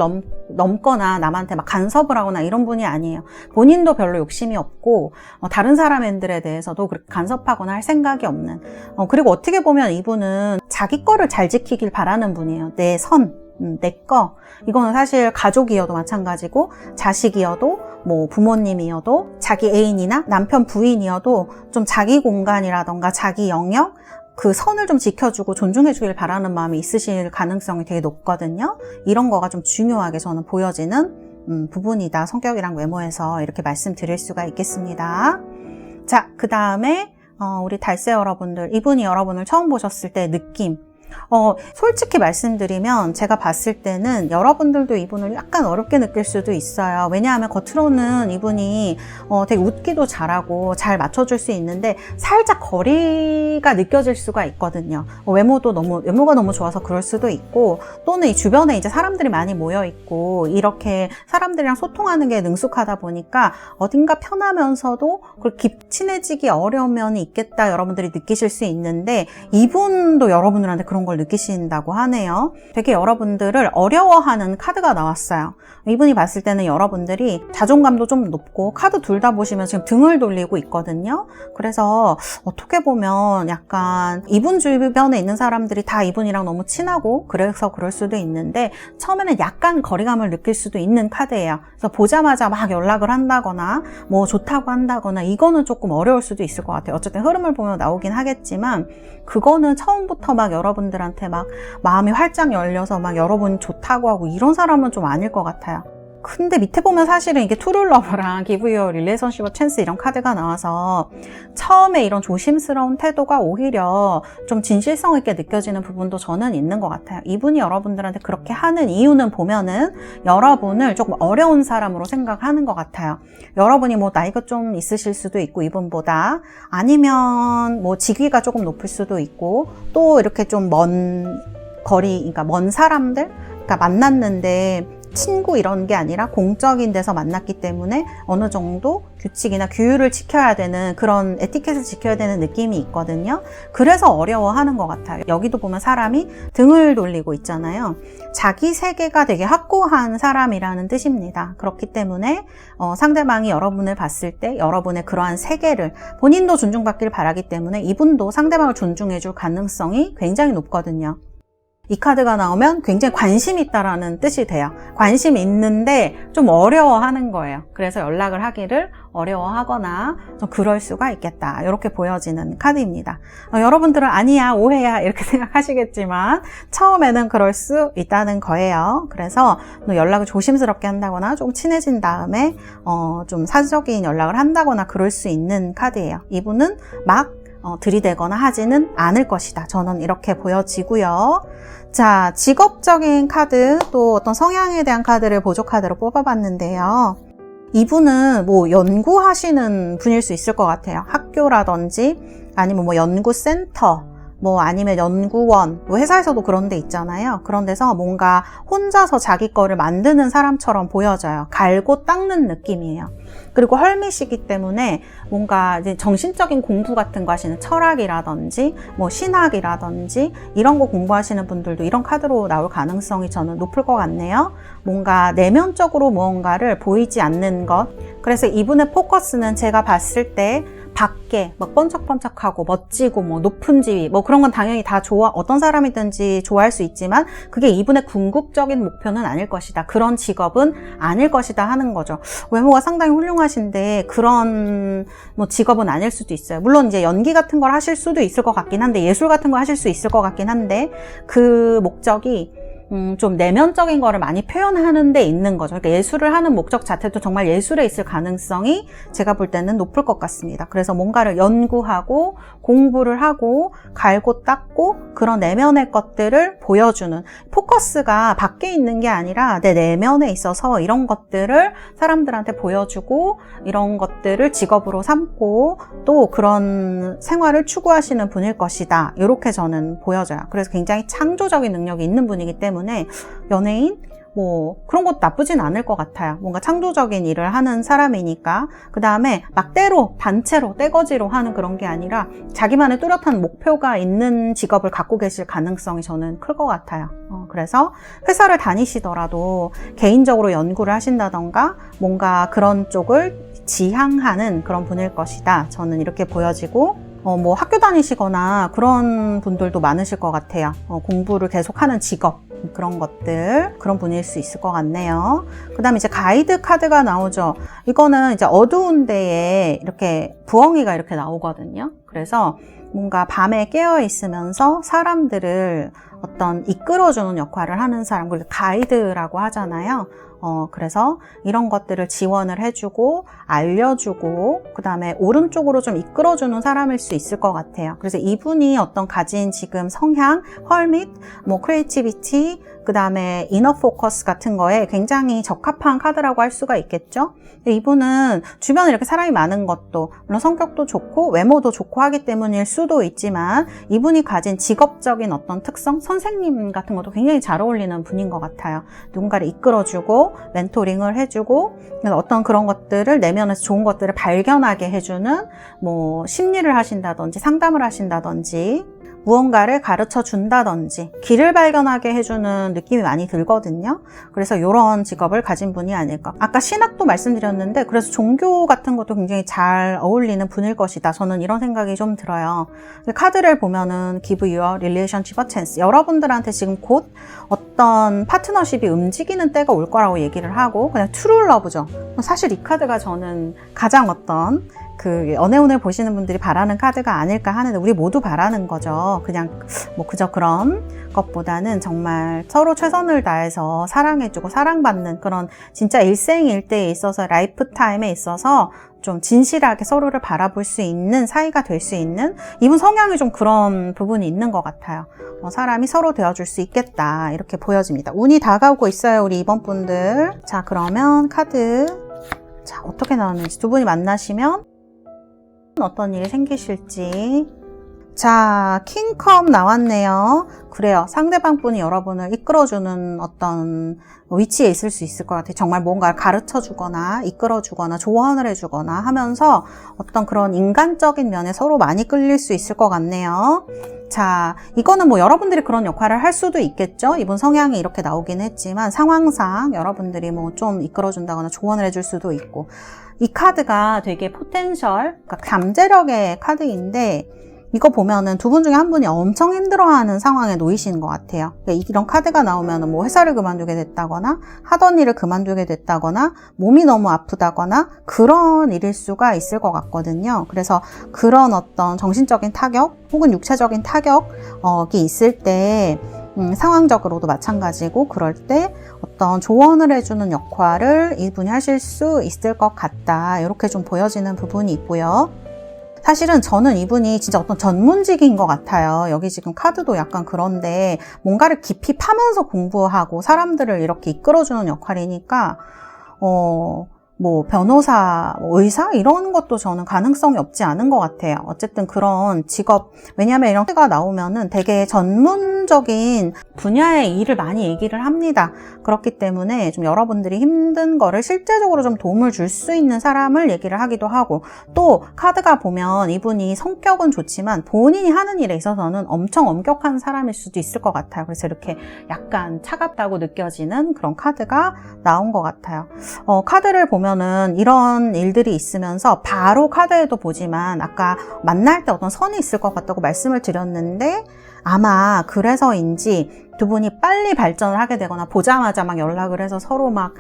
넘거나 남한테 막 간섭을 하거나 이런 분이 아니에요. 본인도 별로 욕심이 없고 다른 사람들에 대해서도 그렇게 간섭하거나 할 생각이 없는 그리고 어떻게 보면 이분은 자기 거를 잘 지키길 바라는 분이에요. 내 선, 내 거. 이거는 사실 가족이어도 마찬가지고 자식이어도 뭐 부모님이어도 자기 애인이나 남편 부인이어도 좀 자기 공간이라던가 자기 영역 그 선을 좀 지켜주고 존중해주길 바라는 마음이 있으실 가능성이 되게 높거든요. 이런 거가 좀 중요하게 저는 보여지는 부분이다. 성격이랑 외모에서 이렇게 말씀드릴 수가 있겠습니다. 자, 그 다음에 우리 달세 여러분들, 이분이 여러분을 처음 보셨을 때 느낌. 솔직히 말씀드리면 제가 봤을 때는 여러분들도 이분을 약간 어렵게 느낄 수도 있어요. 왜냐하면 겉으로는 이분이 되게 웃기도 잘하고 잘 맞춰줄 수 있는데 살짝 거리가 느껴질 수가 있거든요. 외모가 너무 좋아서 그럴 수도 있고 또는 이 주변에 이제 사람들이 많이 모여 있고 이렇게 사람들이랑 소통하는 게 능숙하다 보니까 어딘가 편하면서도 친해지기 어려운 면이 있겠다 여러분들이 느끼실 수 있는데 이분도 여러분들한테 그런 걸 느끼신다고 하네요. 되게 여러분들을 어려워하는 카드가 나왔어요. 이분이 봤을 때는 여러분들이 자존감도 좀 높고 카드 둘 다 보시면 지금 등을 돌리고 있거든요. 그래서 어떻게 보면 약간 이분 주변에 있는 사람들이 다 이분이랑 너무 친하고 그래서 그럴 수도 있는데 처음에는 약간 거리감을 느낄 수도 있는 카드예요. 그래서 보자마자 막 연락을 한다거나 뭐 좋다고 한다거나 이거는 조금 어려울 수도 있을 것 같아요. 어쨌든 흐름을 보면 나오긴 하겠지만 그거는 처음부터 막 여러분들한테 막 마음이 활짝 열려서 막 여러분 좋다고 하고 이런 사람은 좀 아닐 것 같아요. 근데 밑에 보면 사실은 이게 투룰 러브랑 Give Your Relationship a Chance 이런 카드가 나와서 처음에 이런 조심스러운 태도가 오히려 좀 진실성 있게 느껴지는 부분도 저는 있는 것 같아요. 이분이 여러분들한테 그렇게 하는 이유는 보면은 여러분을 조금 어려운 사람으로 생각하는 것 같아요. 여러분이 뭐 나이가 좀 있으실 수도 있고 이분보다 아니면 뭐 직위가 조금 높을 수도 있고 또 이렇게 좀 먼 거리, 그러니까 먼 사람들, 그러니까 만났는데 친구 이런 게 아니라 공적인 데서 만났기 때문에 어느 정도 규칙이나 규율을 지켜야 되는 그런 에티켓을 지켜야 되는 느낌이 있거든요. 그래서 어려워하는 것 같아요. 여기도 보면 사람이 등을 돌리고 있잖아요. 자기 세계가 되게 확고한 사람이라는 뜻입니다. 그렇기 때문에 상대방이 여러분을 봤을 때 여러분의 그러한 세계를 본인도 존중받길 바라기 때문에 이분도 상대방을 존중해 줄 가능성이 굉장히 높거든요. 이 카드가 나오면 굉장히 관심 있다라는 뜻이 돼요. 관심 있는데 좀 어려워하는 거예요. 그래서 연락을 하기를 어려워하거나 좀 그럴 수가 있겠다. 이렇게 보여지는 카드입니다. 여러분들은 아니야, 오해야 이렇게 생각하시겠지만 처음에는 그럴 수 있다는 거예요. 그래서 연락을 조심스럽게 한다거나 좀 친해진 다음에 좀 사적인 연락을 한다거나 그럴 수 있는 카드예요. 이분은 막 들이대거나 하지는 않을 것이다. 저는 이렇게 보여지고요. 자, 직업적인 카드, 또 어떤 성향에 대한 카드를 보조 카드로 뽑아봤는데요. 이분은 뭐 연구하시는 분일 수 있을 것 같아요. 학교라든지 아니면 뭐 연구센터, 뭐 아니면 연구원, 뭐 회사에서도 그런 데 있잖아요. 그런 데서 뭔가 혼자서 자기 거를 만드는 사람처럼 보여져요. 갈고 닦는 느낌이에요. 그리고 헐밋이기 때문에 뭔가 이제 정신적인 공부 같은 거 하시는 철학이라든지 뭐 신학이라든지 이런 거 공부하시는 분들도 이런 카드로 나올 가능성이 저는 높을 것 같네요. 뭔가 내면적으로 무언가를 보이지 않는 것. 그래서 이분의 포커스는 제가 봤을 때 밖에 막 번쩍번쩍하고 멋지고 뭐 높은 지위 뭐 그런 건 당연히 다 어떤 사람이든지 좋아할 수 있지만 그게 이분의 궁극적인 목표는 아닐 것이다. 그런 직업은 아닐 것이다 하는 거죠. 외모가 상당히 훌륭하신데 그런 뭐 직업은 아닐 수도 있어요. 물론 이제 연기 같은 걸 하실 수도 있을 것 같긴 한데 예술 같은 거 하실 수 있을 것 같긴 한데 그 목적이 좀 내면적인 거를 많이 표현하는 데 있는 거죠. 그러니까 예술을 하는 목적 자체도 정말 예술에 있을 가능성이 제가 볼 때는 높을 것 같습니다. 그래서 뭔가를 연구하고 공부를 하고 갈고 닦고 그런 내면의 것들을 보여주는, 포커스가 밖에 있는 게 아니라 내 내면에 있어서 이런 것들을 사람들한테 보여주고 이런 것들을 직업으로 삼고 또 그런 생활을 추구하시는 분일 것이다. 이렇게 저는 보여져요. 그래서 굉장히 창조적인 능력이 있는 분이기 때문에 연예인? 뭐 그런 것도 나쁘진 않을 것 같아요. 뭔가 창조적인 일을 하는 사람이니까. 그 다음에 막대로 단체로 떼거지로 하는 그런 게 아니라 자기만의 뚜렷한 목표가 있는 직업을 갖고 계실 가능성이 저는 클 것 같아요. 그래서 회사를 다니시더라도 개인적으로 연구를 하신다던가 뭔가 그런 쪽을 지향하는 그런 분일 것이다. 저는 이렇게 보여지고, 뭐 학교 다니시거나 그런 분들도 많으실 것 같아요. 공부를 계속하는 직업, 그런 것들, 그런 분일 수 있을 것 같네요. 그 다음에 이제 가이드 카드가 나오죠. 이거는 이제 어두운 데에 이렇게 부엉이가 이렇게 나오거든요. 그래서 뭔가 밤에 깨어 있으면서 사람들을 어떤 이끌어주는 역할을 하는 사람, 그걸 가이드라고 하잖아요. 그래서 이런 것들을 지원을 해주고 알려주고 그 다음에 오른쪽으로 좀 이끌어주는 사람일 수 있을 것 같아요. 그래서 이분이 어떤 가진 지금 성향, 헐밋, 뭐 크리에이티비티, 그 다음에 이너 포커스 같은 거에 굉장히 적합한 카드라고 할 수가 있겠죠. 근데 이분은 주변에 이렇게 사람이 많은 것도 물론 성격도 좋고 외모도 좋고 하기 때문일 수도 있지만 이분이 가진 직업적인 어떤 특성, 선생님 같은 것도 굉장히 잘 어울리는 분인 것 같아요. 누군가를 이끌어주고 멘토링을 해주고 어떤 그런 것들을 내면에서 좋은 것들을 발견하게 해주는 뭐 심리를 하신다든지 상담을 하신다든지 무언가를 가르쳐 준다든지 길을 발견하게 해주는 느낌이 많이 들거든요. 그래서 이런 직업을 가진 분이 아닐까. 아까 신학도 말씀드렸는데 그래서 종교 같은 것도 굉장히 잘 어울리는 분일 것이다. 저는 이런 생각이 좀 들어요. 카드를 보면은 Give your relationship a chance. 여러분들한테 지금 곧 어떤 파트너십이 움직이는 때가 올 거라고 얘기를 하고 그냥 true love죠. 사실 이 카드가 저는 가장 어떤 그 연애운을 보시는 분들이 바라는 카드가 아닐까 하는데 우리 모두 바라는 거죠. 그냥 뭐 그저 그런 것보다는 정말 서로 최선을 다해서 사랑해주고 사랑받는 그런 진짜 일생일대에 있어서 라이프타임에 있어서 좀 진실하게 서로를 바라볼 수 있는 사이가 될 수 있는 이분 성향이 좀 그런 부분이 있는 것 같아요. 사람이 서로 되어줄 수 있겠다 이렇게 보여집니다. 운이 다가오고 있어요 우리 이번 분들. 자 그러면 카드 자 어떻게 나오는지 두 분이 만나시면 어떤 일이 생기실지. 자, 킹컵 나왔네요. 그래요. 상대방 분이 여러분을 이끌어주는 어떤 위치에 있을 수 있을 것 같아요. 정말 뭔가를 가르쳐주거나 이끌어주거나 조언을 해주거나 하면서 어떤 그런 인간적인 면에 서로 많이 끌릴 수 있을 것 같네요. 자, 이거는 뭐 여러분들이 그런 역할을 할 수도 있겠죠. 이분 성향이 이렇게 나오긴 했지만 상황상 여러분들이 뭐 좀 이끌어준다거나 조언을 해줄 수도 있고 이 카드가 되게 포텐셜, 그러니까 잠재력의 카드인데 이거 보면은 두 분 중에 한 분이 엄청 힘들어하는 상황에 놓이시는 것 같아요. 그러니까 이런 카드가 나오면은 뭐 회사를 그만두게 됐다거나 하던 일을 그만두게 됐다거나 몸이 너무 아프다거나 그런 일일 수가 있을 것 같거든요. 그래서 그런 어떤 정신적인 타격 혹은 육체적인 타격이 있을 때 상황적으로도 마찬가지고 그럴 때 어떤 조언을 해주는 역할을 이분이 하실 수 있을 것 같다. 이렇게 좀 보여지는 부분이 있고요. 사실은 저는 이분이 진짜 어떤 전문직인 것 같아요. 여기 지금 카드도 약간 그런데 뭔가를 깊이 파면서 공부하고 사람들을 이렇게 이끌어주는 역할이니까 뭐 변호사, 의사 이런 것도 저는 가능성이 없지 않은 것 같아요. 어쨌든 그런 직업, 왜냐하면 이런 카드가 나오면은 되게 전문적인 분야의 일을 많이 얘기를 합니다. 그렇기 때문에 좀 여러분들이 힘든 거를 실제적으로 좀 도움을 줄 수 있는 사람을 얘기를 하기도 하고 또 카드가 보면 이분이 성격은 좋지만 본인이 하는 일에 있어서는 엄청 엄격한 사람일 수도 있을 것 같아요. 그래서 이렇게 약간 차갑다고 느껴지는 그런 카드가 나온 것 같아요. 카드를 보면은 이런 일들이 있으면서 바로 카드에도 보지만 아까 만날 때 어떤 선이 있을 것 같다고 말씀을 드렸는데 아마 그래서인지 두 분이 빨리 발전을 하게 되거나 보자마자 막 연락을 해서 서로 막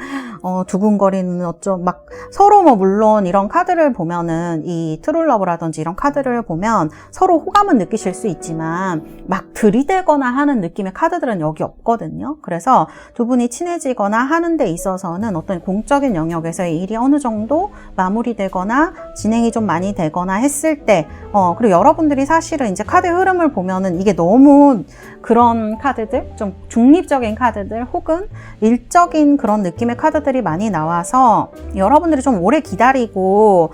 두근거리는 막 서로 뭐 물론 이런 카드를 보면은 이 트루러브라든지 이런 카드를 보면 서로 호감은 느끼실 수 있지만 막 들이대거나 하는 느낌의 카드들은 여기 없거든요. 그래서 두 분이 친해지거나 하는 데 있어서는 어떤 공적인 영역에서의 일이 어느 정도 마무리되거나 진행이 좀 많이 되거나 했을 때 그리고 여러분들이 사실은 이제 카드 흐름을 보면은 이게 너무 그런 카드들, 좀 중립적인 카드들 혹은 일적인 그런 느낌의 카드들이 많이 나와서 여러분들이 좀 오래 기다리고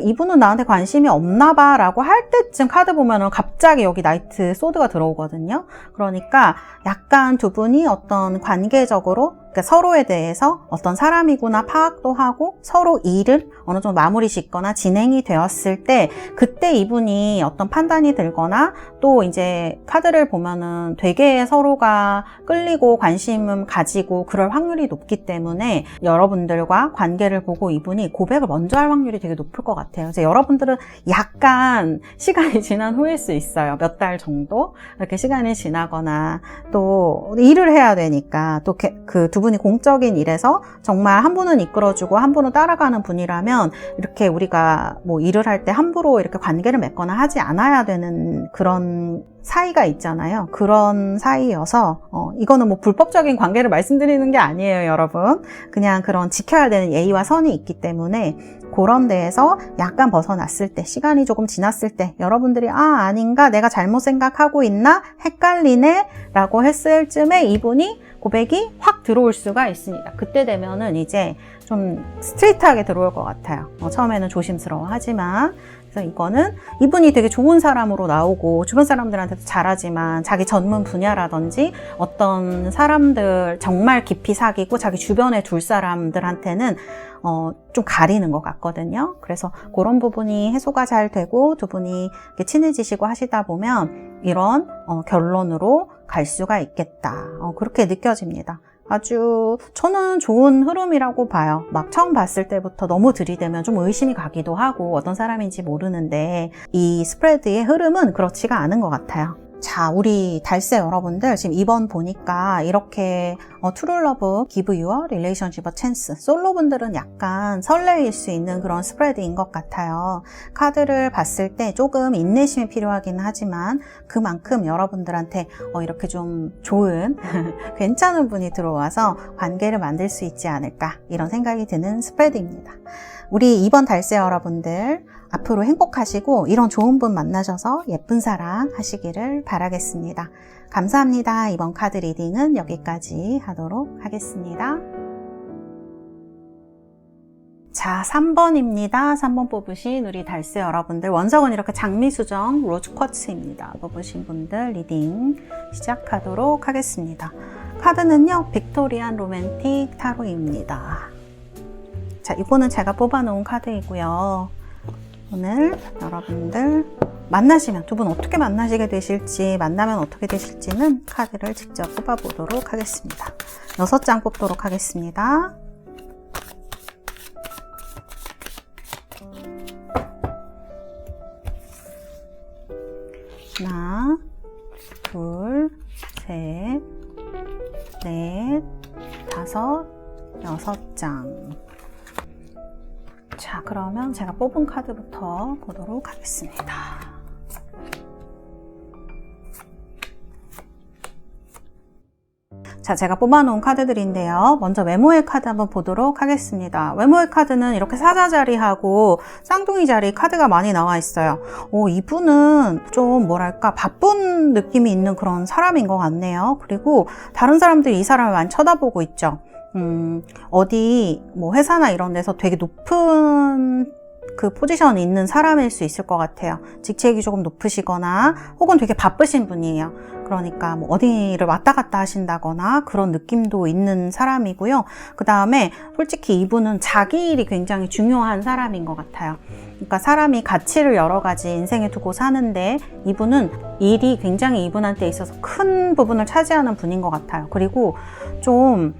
이분은 나한테 관심이 없나 봐 라고 할 때쯤 카드 보면은 갑자기 여기 나이트 소드가 들어오거든요. 그러니까 약간 두 분이 어떤 관계적으로 그러니까 서로에 대해서 어떤 사람이구나 파악도 하고 서로 일을 어느 정도 마무리 짓거나 진행이 되었을 때 그때 이분이 어떤 판단이 들거나 또 이제 카드를 보면은 되게 서로가 끌리고 관심을 가지고 그럴 확률이 높기 때문에 여러분들과 관계를 보고 이분이 고백을 먼저 할 확률이 되게 높을 것 같아요. 그래서 여러분들은 약간 시간이 지난 후일 수 있어요. 몇 달 정도 이렇게 시간이 지나거나 또 일을 해야 되니까 또 그 두 분이 공적인 일에서 정말 한 분은 이끌어주고 한 분은 따라가는 분이라면 이렇게 우리가 뭐 일을 할 때 함부로 이렇게 관계를 맺거나 하지 않아야 되는 그런 사이가 있잖아요. 그런 사이여서 이거는 뭐 불법적인 관계를 말씀드리는 게 아니에요, 여러분. 그냥 그런 지켜야 되는 예의와 선이 있기 때문에 그런 데에서 약간 벗어났을 때, 시간이 조금 지났을 때 여러분들이 아닌가? 내가 잘못 생각하고 있나? 헷갈리네? 라고 했을 쯤에 이분이 고백이 확 들어올 수가 있습니다. 그때 되면은 이제 좀 스트레이트하게 들어올 것 같아요. 처음에는 조심스러워 하지만 그래서 이거는 이분이 되게 좋은 사람으로 나오고 주변 사람들한테도 잘하지만 자기 전문 분야라든지 어떤 사람들 정말 깊이 사귀고 자기 주변에 둘 사람들한테는 좀 가리는 것 같거든요. 그래서 그런 부분이 해소가 잘 되고 두 분이 이렇게 친해지시고 하시다 보면 이런 결론으로 갈 수가 있겠다. 그렇게 느껴집니다. 아주 저는 좋은 흐름이라고 봐요. 막 처음 봤을 때부터 너무 들이대면 좀 의심이 가기도 하고 어떤 사람인지 모르는데 이 스프레드의 흐름은 그렇지가 않은 것 같아요. 자, 우리 달세 여러분들 지금 2번 보니까 이렇게 True Love, Give Your Relationship a Chance 솔로분들은 약간 설레일 수 있는 그런 스프레드인 것 같아요. 카드를 봤을 때 조금 인내심이 필요하긴 하지만 그만큼 여러분들한테 이렇게 좀 좋은 괜찮은 분이 들어와서 관계를 만들 수 있지 않을까 이런 생각이 드는 스프레드입니다. 우리 2번 달세 여러분들 앞으로 행복하시고 이런 좋은 분 만나셔서 예쁜 사랑 하시기를 바라겠습니다. 감사합니다. 이번 카드 리딩은 여기까지 하도록 하겠습니다. 자, 3번입니다. 3번 뽑으신 우리 달세 여러분들 원석은 이렇게 장미수정 로즈 쿼츠입니다. 뽑으신 분들 리딩 시작하도록 하겠습니다. 카드는요, 빅토리안 로맨틱 타로입니다. 자, 이거는 제가 뽑아놓은 카드이고요. 오늘 여러분들 만나시면 두 분 어떻게 만나시게 되실지 만나면 어떻게 되실지는 카드를 직접 뽑아보도록 하겠습니다. 6장 뽑도록 하겠습니다. 하나, 둘, 셋, 넷, 다섯, 6장. 자, 그러면 제가 뽑은 카드부터 보도록 하겠습니다. 자, 제가 뽑아놓은 카드들인데요. 먼저 외모의 카드 한번 보도록 하겠습니다. 외모의 카드는 이렇게 사자자리하고 쌍둥이 자리 카드가 많이 나와 있어요. 이분은 좀 뭐랄까 바쁜 느낌이 있는 그런 사람인 것 같네요. 그리고 다른 사람들이 이 사람을 많이 쳐다보고 있죠. 어디 뭐 회사나 이런 데서 되게 높은 그 포지션이 있는 사람일 수 있을 것 같아요. 직책이 조금 높으시거나 혹은 되게 바쁘신 분이에요. 그러니까 뭐 어디를 왔다 갔다 하신다거나 그런 느낌도 있는 사람이고요. 그 다음에 솔직히 이분은 자기 일이 굉장히 중요한 사람인 것 같아요. 그러니까 사람이 가치를 여러 가지 인생에 두고 사는데 이분은 일이 굉장히 이분한테 있어서 큰 부분을 차지하는 분인 것 같아요. 그리고 좀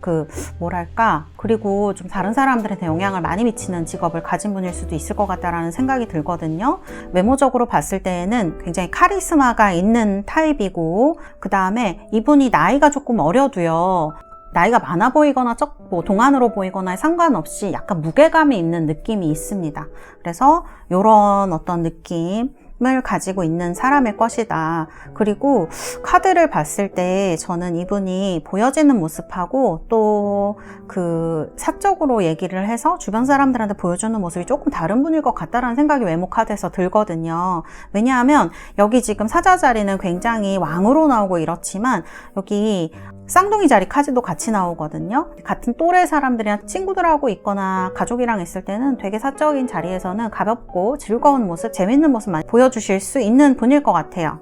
뭐랄까 그리고 좀 다른 사람들한테 영향을 많이 미치는 직업을 가진 분일 수도 있을 것 같다라는 생각이 들거든요. 외모적으로 봤을 때에는 굉장히 카리스마가 있는 타입이고 그 다음에 이분이 나이가 조금 어려도요, 나이가 많아 보이거나 뭐 동안으로 보이거나에 상관없이 약간 무게감이 있는 느낌이 있습니다. 그래서 이런 어떤 느낌을 가지고 있는 사람일 것이다. 그리고 카드를 봤을 때 저는 이분이 보여지는 모습하고 또 그 사적으로 얘기를 해서 주변 사람들한테 보여주는 모습이 조금 다른 분일 것 같다라는 생각이 외모 카드에서 들거든요. 왜냐하면 여기 지금 사자 자리는 굉장히 왕으로 나오고 이렇지만 여기 쌍둥이 자리 카드도 같이 나오거든요. 같은 또래 사람들이랑 친구들하고 있거나 가족이랑 있을 때는 되게 사적인 자리에서는 가볍고 즐거운 모습, 재밌는 모습 많이 보여주실 수 있는 분일 것 같아요.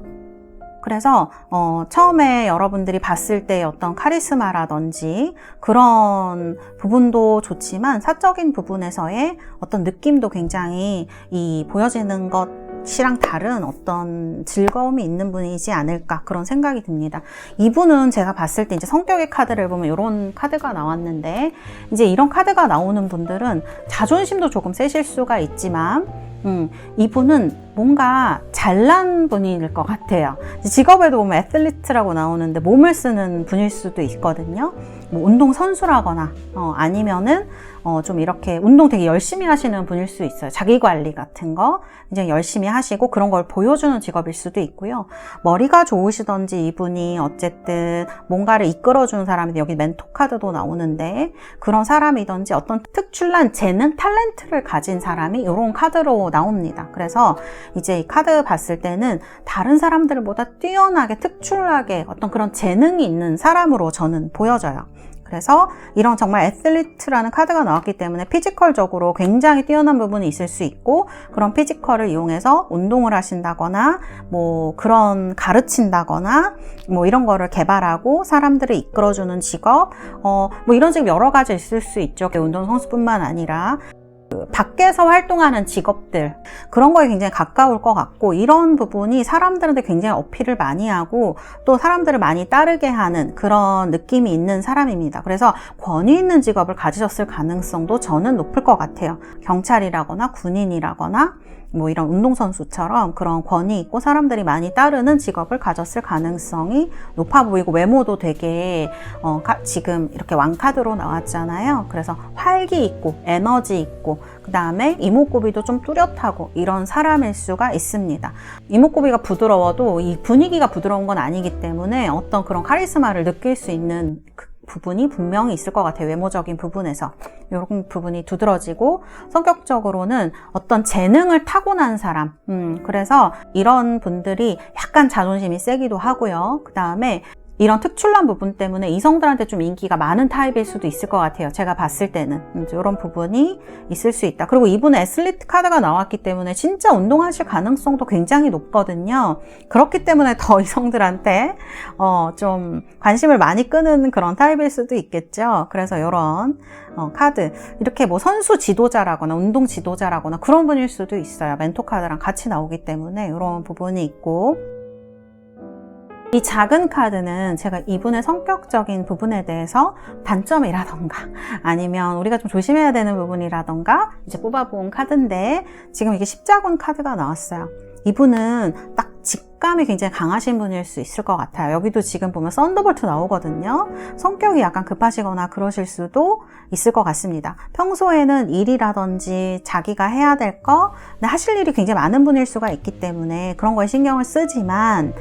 그래서 처음에 여러분들이 봤을 때의 어떤 카리스마라든지 그런 부분도 좋지만 사적인 부분에서의 어떤 느낌도 굉장히 이 보여지는 것이랑 다른 어떤 즐거움이 있는 분이지 않을까, 그런 생각이 듭니다. 이분은 제가 봤을 때 이제 성격의 카드를 보면 이런 카드가 나왔는데, 이제 이런 카드가 나오는 분들은 자존심도 조금 세실 수가 있지만 이분은 뭔가 잘난 분일 것 같아요. 직업에도 보면 애슬리트라고 나오는데 몸을 쓰는 분일 수도 있거든요. 뭐 운동 선수라거나 아니면은 좀 이렇게 운동 되게 열심히 하시는 분일 수 있어요. 자기 관리 같은 거 굉장히 열심히 하시고 그런 걸 보여주는 직업일 수도 있고요. 머리가 좋으시던지 이분이 어쨌든 뭔가를 이끌어주는 사람인데, 여기 멘토 카드도 나오는데 그런 사람이던지 어떤 특출난 재능, 탤런트를 가진 사람이 이런 카드로 나옵니다. 그래서 이제 이 카드 봤을 때는 다른 사람들보다 뛰어나게 특출나게 어떤 그런 재능이 있는 사람으로 저는 보여져요. 그래서 이런 정말 애슬리트라는 카드가 나왔기 때문에 피지컬적으로 굉장히 뛰어난 부분이 있을 수 있고, 그런 피지컬을 이용해서 운동을 하신다거나 뭐 그런 가르친다거나 뭐 이런 거를 개발하고 사람들을 이끌어주는 직업, 뭐 이런 식으로 여러 가지 있을 수 있죠. 운동선수뿐만 아니라 밖에서 활동하는 직업들, 그런 거에 굉장히 가까울 것 같고, 이런 부분이 사람들한테 굉장히 어필을 많이 하고 또 사람들을 많이 따르게 하는 그런 느낌이 있는 사람입니다. 그래서 권위 있는 직업을 가지셨을 가능성도 저는 높을 것 같아요. 경찰이라거나 군인이라거나 뭐 이런 운동선수처럼 그런 권위 있고 사람들이 많이 따르는 직업을 가졌을 가능성이 높아 보이고, 외모도 되게 지금 이렇게 왕카드로 나왔잖아요. 그래서 활기 있고 에너지 있고, 그 다음에 이목구비도 좀 뚜렷하고 이런 사람일 수가 있습니다. 이목구비가 부드러워도 이 분위기가 부드러운 건 아니기 때문에 어떤 그런 카리스마를 느낄 수 있는 부분이 분명히 있을 것 같아요. 외모적인 부분에서 이런 부분이 두드러지고, 성격적으로는 어떤 재능을 타고난 사람, 그래서 이런 분들이 약간 자존심이 세기도 하고요. 그 다음에 이런 특출난 부분 때문에 이성들한테 좀 인기가 많은 타입일 수도 있을 것 같아요. 제가 봤을 때는 이런 부분이 있을 수 있다. 그리고 이분은 애슬리트 카드가 나왔기 때문에 진짜 운동하실 가능성도 굉장히 높거든요. 그렇기 때문에 더 이성들한테 좀 관심을 많이 끄는 그런 타입일 수도 있겠죠. 그래서 이런 카드, 이렇게 뭐 선수 지도자라거나 운동 지도자라거나 그런 분일 수도 있어요. 멘토 카드랑 같이 나오기 때문에 이런 부분이 있고, 이 작은 카드는 제가 이분의 성격적인 부분에 대해서 단점이라던가 아니면 우리가 좀 조심해야 되는 부분이라던가 이제 뽑아본 카드인데, 지금 이게 십자군 카드가 나왔어요. 이분은 딱 직감이 굉장히 강하신 분일 수 있을 것 같아요. 여기도 지금 보면 썬더볼트 나오거든요. 성격이 약간 급하시거나 그러실 수도 있을 것 같습니다. 평소에는 일이라든지 자기가 해야 될 거, 하실 일이 굉장히 많은 분일 수가 있기 때문에 그런 거에 신경을 쓰지만,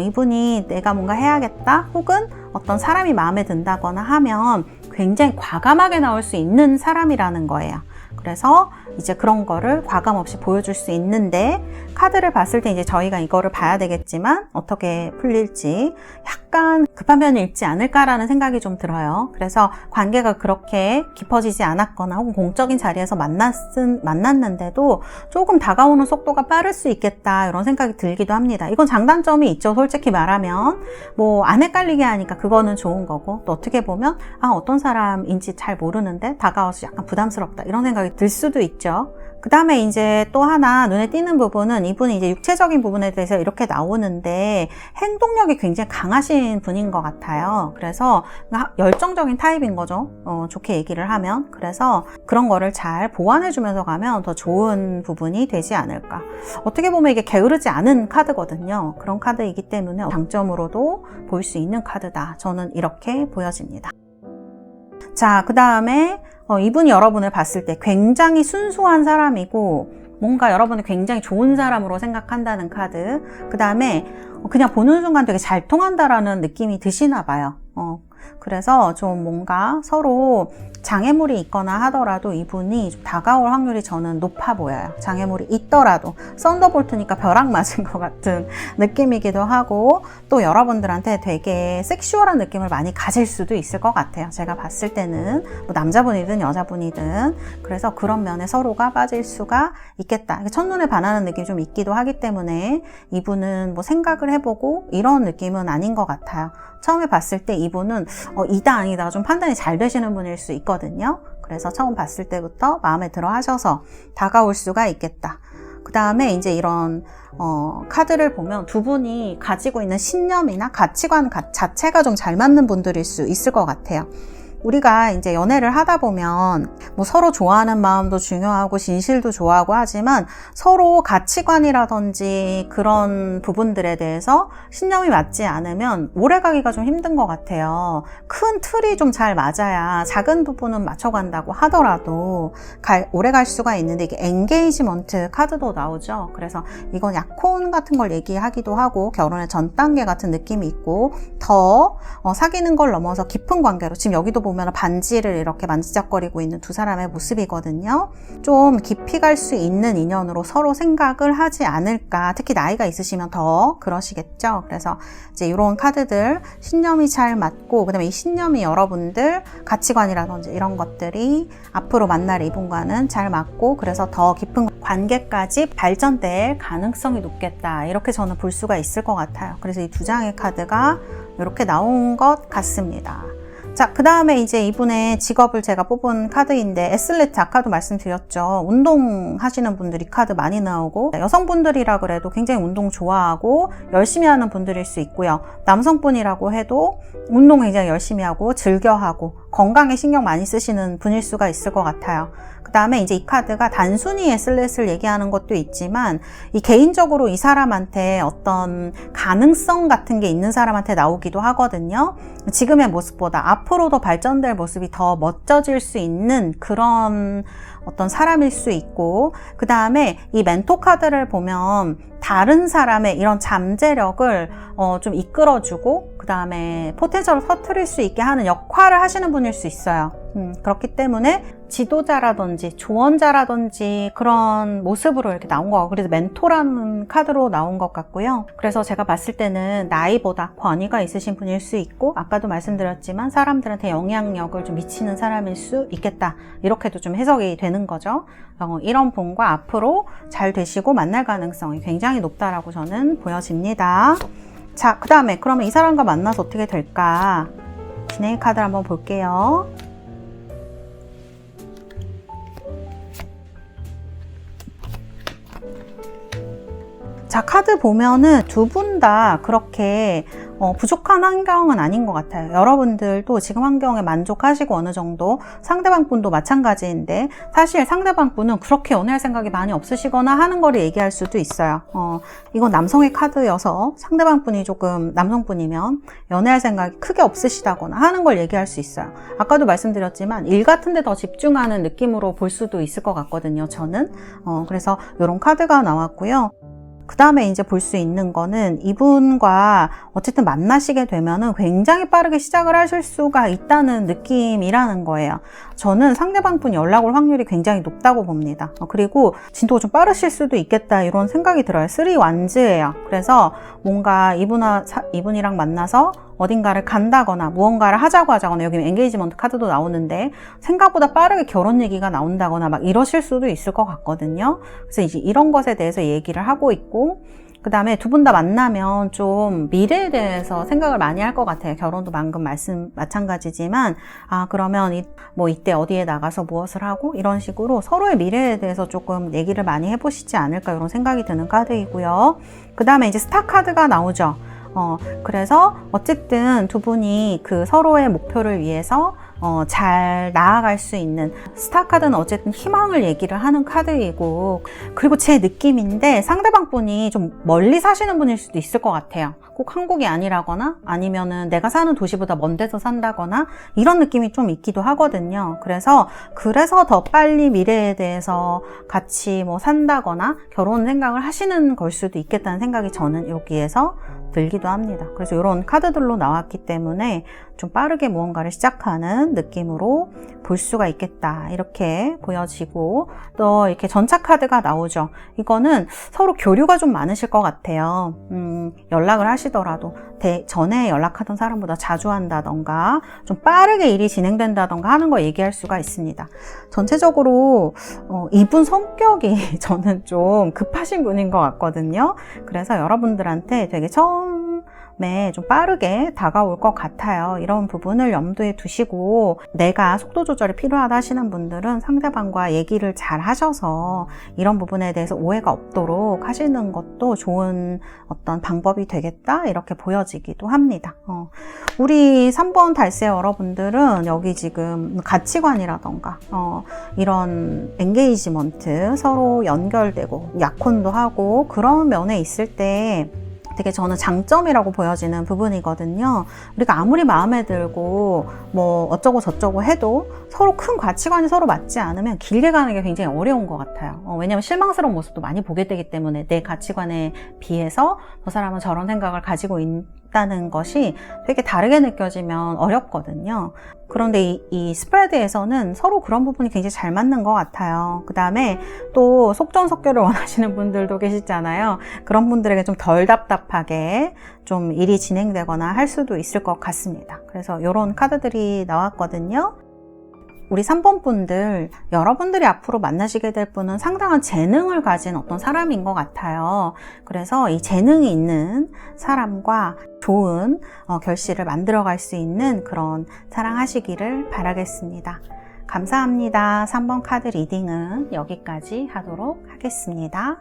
이분이 내가 뭔가 해야겠다 혹은 어떤 사람이 마음에 든다거나 하면 굉장히 과감하게 나올 수 있는 사람이라는 거예요. 그래서 이제 그런 거를 과감 없이 보여줄 수 있는데, 카드를 봤을 때 이제 저희가 이거를 봐야 되겠지만 어떻게 풀릴지 약간 급한 면이 있지 않을까라는 생각이 좀 들어요. 그래서 관계가 그렇게 깊어지지 않았거나 혹은 공적인 자리에서 만났는데도 조금 다가오는 속도가 빠를 수 있겠다, 이런 생각이 들기도 합니다. 이건 장단점이 있죠. 솔직히 말하면 뭐 안 헷갈리게 하니까 그거는 좋은 거고, 또 어떻게 보면 어떤 사람인지 잘 모르는데 다가와서 약간 부담스럽다, 이런 생각이 들 수도 있죠. 그 다음에 이제 또 하나 눈에 띄는 부분은 이분이 이제 육체적인 부분에 대해서 이렇게 나오는데 행동력이 굉장히 강하신 분인 것 같아요. 그래서 열정적인 타입인 거죠. 좋게 얘기를 하면. 그래서 그런 거를 잘 보완해주면서 가면 더 좋은 부분이 되지 않을까. 어떻게 보면 이게 게으르지 않은 카드거든요. 그런 카드이기 때문에 장점으로도 볼 수 있는 카드다. 저는 이렇게 보여집니다. 자, 그 다음에 이분이 여러분을 봤을 때 굉장히 순수한 사람이고 뭔가 여러분을 굉장히 좋은 사람으로 생각한다는 카드. 그 다음에 그냥 보는 순간 되게 잘 통한다라는 느낌이 드시나 봐요. 그래서 좀 뭔가 서로 장애물이 있거나 하더라도 이분이 좀 다가올 확률이 저는 높아 보여요. 장애물이 있더라도. 썬더볼트니까 벼락 맞은 것 같은 느낌이기도 하고 또 여러분들한테 되게 섹슈얼한 느낌을 많이 가질 수도 있을 것 같아요. 제가 봤을 때는 뭐 남자분이든 여자분이든 그래서 그런 면에 서로가 빠질 수가 있겠다. 첫눈에 반하는 느낌이 좀 있기도 하기 때문에 이분은 뭐 생각을 해보고 이런 느낌은 아닌 것 같아요. 처음에 봤을 때 이분은 이다 아니다 좀 판단이 잘 되시는 분일 수 있거든요. 그래서 처음 봤을 때부터 마음에 들어 하셔서 다가올 수가 있겠다. 그 다음에 이제 이런 카드를 보면 두 분이 가지고 있는 신념이나 가치관 자체가 좀 잘 맞는 분들일 수 있을 것 같아요. 우리가 이제 연애를 하다 보면 뭐 서로 좋아하는 마음도 중요하고 진실도 좋아하고 하지만 서로 가치관이라든지 그런 부분들에 대해서 신념이 맞지 않으면 오래가기가 좀 힘든 것 같아요. 큰 틀이 좀 잘 맞아야 작은 부분은 맞춰간다고 하더라도 오래 갈 수가 있는데 이게 엔게이지먼트 카드도 나오죠. 그래서 이건 약혼 같은 걸 얘기하기도 하고 결혼의 전 단계 같은 느낌이 있고 더 사귀는 걸 넘어서 깊은 관계로 지금 여기도 보면 반지를 이렇게 만지작거리고 있는 두 사람의 모습이거든요. 좀 깊이 갈 수 있는 인연으로 서로 생각을 하지 않을까. 특히 나이가 있으시면 더 그러시겠죠. 그래서 이제 이런 카드들 신념이 잘 맞고 그다음에 이 신념이 여러분들 가치관이라든지 이런 것들이 앞으로 만날 이분과는 잘 맞고 그래서 더 깊은 관계까지 발전될 가능성이 높겠다. 이렇게 저는 볼 수가 있을 것 같아요. 그래서 이 두 장의 카드가 이렇게 나온 것 같습니다. 자, 그 다음에 이제 이분의 직업을 제가 뽑은 카드인데 애슬리트 아까도 말씀드렸죠. 운동하시는 분들이 카드 많이 나오고 여성분들이라 그래도 굉장히 운동 좋아하고 열심히 하는 분들일 수 있고요. 남성분이라고 해도 운동 굉장히 열심히 하고 즐겨하고 건강에 신경 많이 쓰시는 분일 수가 있을 것 같아요. 그 다음에 이제 이 카드가 단순히 애슬릿을 얘기하는 것도 있지만 이 개인적으로 이 사람한테 어떤 가능성 같은 게 있는 사람한테 나오기도 하거든요. 지금의 모습보다 앞으로 더 발전될 모습이 더 멋져질 수 있는 그런 어떤 사람일 수 있고 그 다음에 이 멘토 카드를 보면 다른 사람의 이런 잠재력을 좀 이끌어주고 그 다음에 포텐셜을 터뜨릴 수 있게 하는 역할을 하시는 분일 수 있어요. 그렇기 때문에 지도자라든지 조언자라든지 그런 모습으로 이렇게 나온 거 같고 그래서 멘토라는 카드로 나온 것 같고요. 그래서 제가 봤을 때는 나이보다 권위가 있으신 분일 수 있고 아까도 말씀드렸지만 사람들한테 영향력을 좀 미치는 사람일 수 있겠다. 이렇게도 좀 해석이 되는 거죠. 이런 분과 앞으로 잘 되시고 만날 가능성이 굉장히 높다라고 저는 보여집니다. 자, 그 다음에 그러면 이 사람과 만나서 어떻게 될까? 진행 카드를 한번 볼게요. 자, 카드 보면은 두 분 다 그렇게 부족한 환경은 아닌 것 같아요. 여러분들도 지금 환경에 만족하시고 어느 정도 상대방 분도 마찬가지인데 사실 상대방 분은 그렇게 연애할 생각이 많이 없으시거나 하는 거를 얘기할 수도 있어요. 이건 남성의 카드여서 상대방 분이 조금 남성분이면 연애할 생각이 크게 없으시다거나 하는 걸 얘기할 수 있어요. 아까도 말씀드렸지만 일 같은 데 더 집중하는 느낌으로 볼 수도 있을 것 같거든요. 저는 그래서 이런 카드가 나왔고요. 그 다음에 이제 볼 수 있는 거는 이분과 어쨌든 만나시게 되면은 굉장히 빠르게 시작을 하실 수가 있다는 느낌이라는 거예요. 저는 상대방 분 연락 올 확률이 굉장히 높다고 봅니다. 그리고 진도가 좀 빠르실 수도 있겠다 이런 생각이 들어요. 3 완즈예요. 그래서 뭔가 이분이랑 만나서 어딘가를 간다거나 무언가를 하자고 하자거나 여기 엔게이지먼트 카드도 나오는데 생각보다 빠르게 결혼 얘기가 나온다거나 막 이러실 수도 있을 것 같거든요. 그래서 이제 이런 것에 대해서 얘기를 하고 있고 그 다음에 두 분 다 만나면 좀 미래에 대해서 생각을 많이 할 것 같아요. 결혼도 방금 마찬가지지만, 그러면 이때 어디에 나가서 무엇을 하고 이런 식으로 서로의 미래에 대해서 조금 얘기를 많이 해보시지 않을까 이런 생각이 드는 카드이고요. 그 다음에 이제 스타 카드가 나오죠. 그래서 어쨌든 두 분이 그 서로의 목표를 위해서 잘 나아갈 수 있는, 스타 카드는 어쨌든 희망을 얘기를 하는 카드이고, 그리고 제 느낌인데 상대방 분이 좀 멀리 사시는 분일 수도 있을 것 같아요. 꼭 한국이 아니라거나 아니면은 내가 사는 도시보다 먼 데서 산다거나 이런 느낌이 좀 있기도 하거든요. 그래서 더 빨리 미래에 대해서 같이 산다거나 결혼 생각을 하시는 걸 수도 있겠다는 생각이 저는 여기에서 들기도 합니다. 그래서 이런 카드들로 나왔기 때문에 좀 빠르게 무언가를 시작하는 느낌으로 볼 수가 있겠다 이렇게 보여지고, 또 이렇게 전차 카드가 나오죠. 이거는 서로 교류가 좀 많으실 것 같아요. 연락을 하시더라도 전에 연락하던 사람보다 자주 한다던가 좀 빠르게 일이 진행된다던가 하는 거 얘기할 수가 있습니다. 전체적으로 이분 성격이 저는 좀 급하신 분인 것 같거든요. 그래서 여러분들한테 되게 처음에 좀 빠르게 다가올 것 같아요. 이런 부분을 염두에 두시고, 내가 속도 조절이 필요하다 하시는 분들은 상대방과 얘기를 잘 하셔서 이런 부분에 대해서 오해가 없도록 하시는 것도 좋은 어떤 방법이 되겠다 이렇게 보여지기도 합니다. 우리 3번 달세 여러분들은 여기 지금 가치관이라던가 이런 엔게이지먼트, 서로 연결되고 약혼도 하고 그런 면에 있을 때 되게 저는 장점이라고 보여지는 부분이거든요. 우리가 아무리 마음에 들고 어쩌고 저쩌고 해도 서로 큰 가치관이 서로 맞지 않으면 길게 가는 게 굉장히 어려운 것 같아요. 왜냐하면 실망스러운 모습도 많이 보게 되기 때문에 내 가치관에 비해서 저 사람은 저런 생각을 가지고 있다는 것이 되게 다르게 느껴지면 어렵거든요. 그런데 이 스프레드에서는 서로 그런 부분이 굉장히 잘 맞는 것 같아요. 그 다음에 또 속전속결을 원하시는 분들도 계시잖아요. 그런 분들에게 좀 덜 답답하게 좀 일이 진행되거나 할 수도 있을 것 같습니다. 그래서 이런 카드들이 나왔거든요. 우리 3번 분들, 여러분들이 앞으로 만나시게 될 분은 상당한 재능을 가진 어떤 사람인 것 같아요. 그래서 이 재능이 있는 사람과 좋은 결실을 만들어갈 수 있는 그런 사랑하시기를 바라겠습니다. 감사합니다. 3번 카드 리딩은 여기까지 하도록 하겠습니다.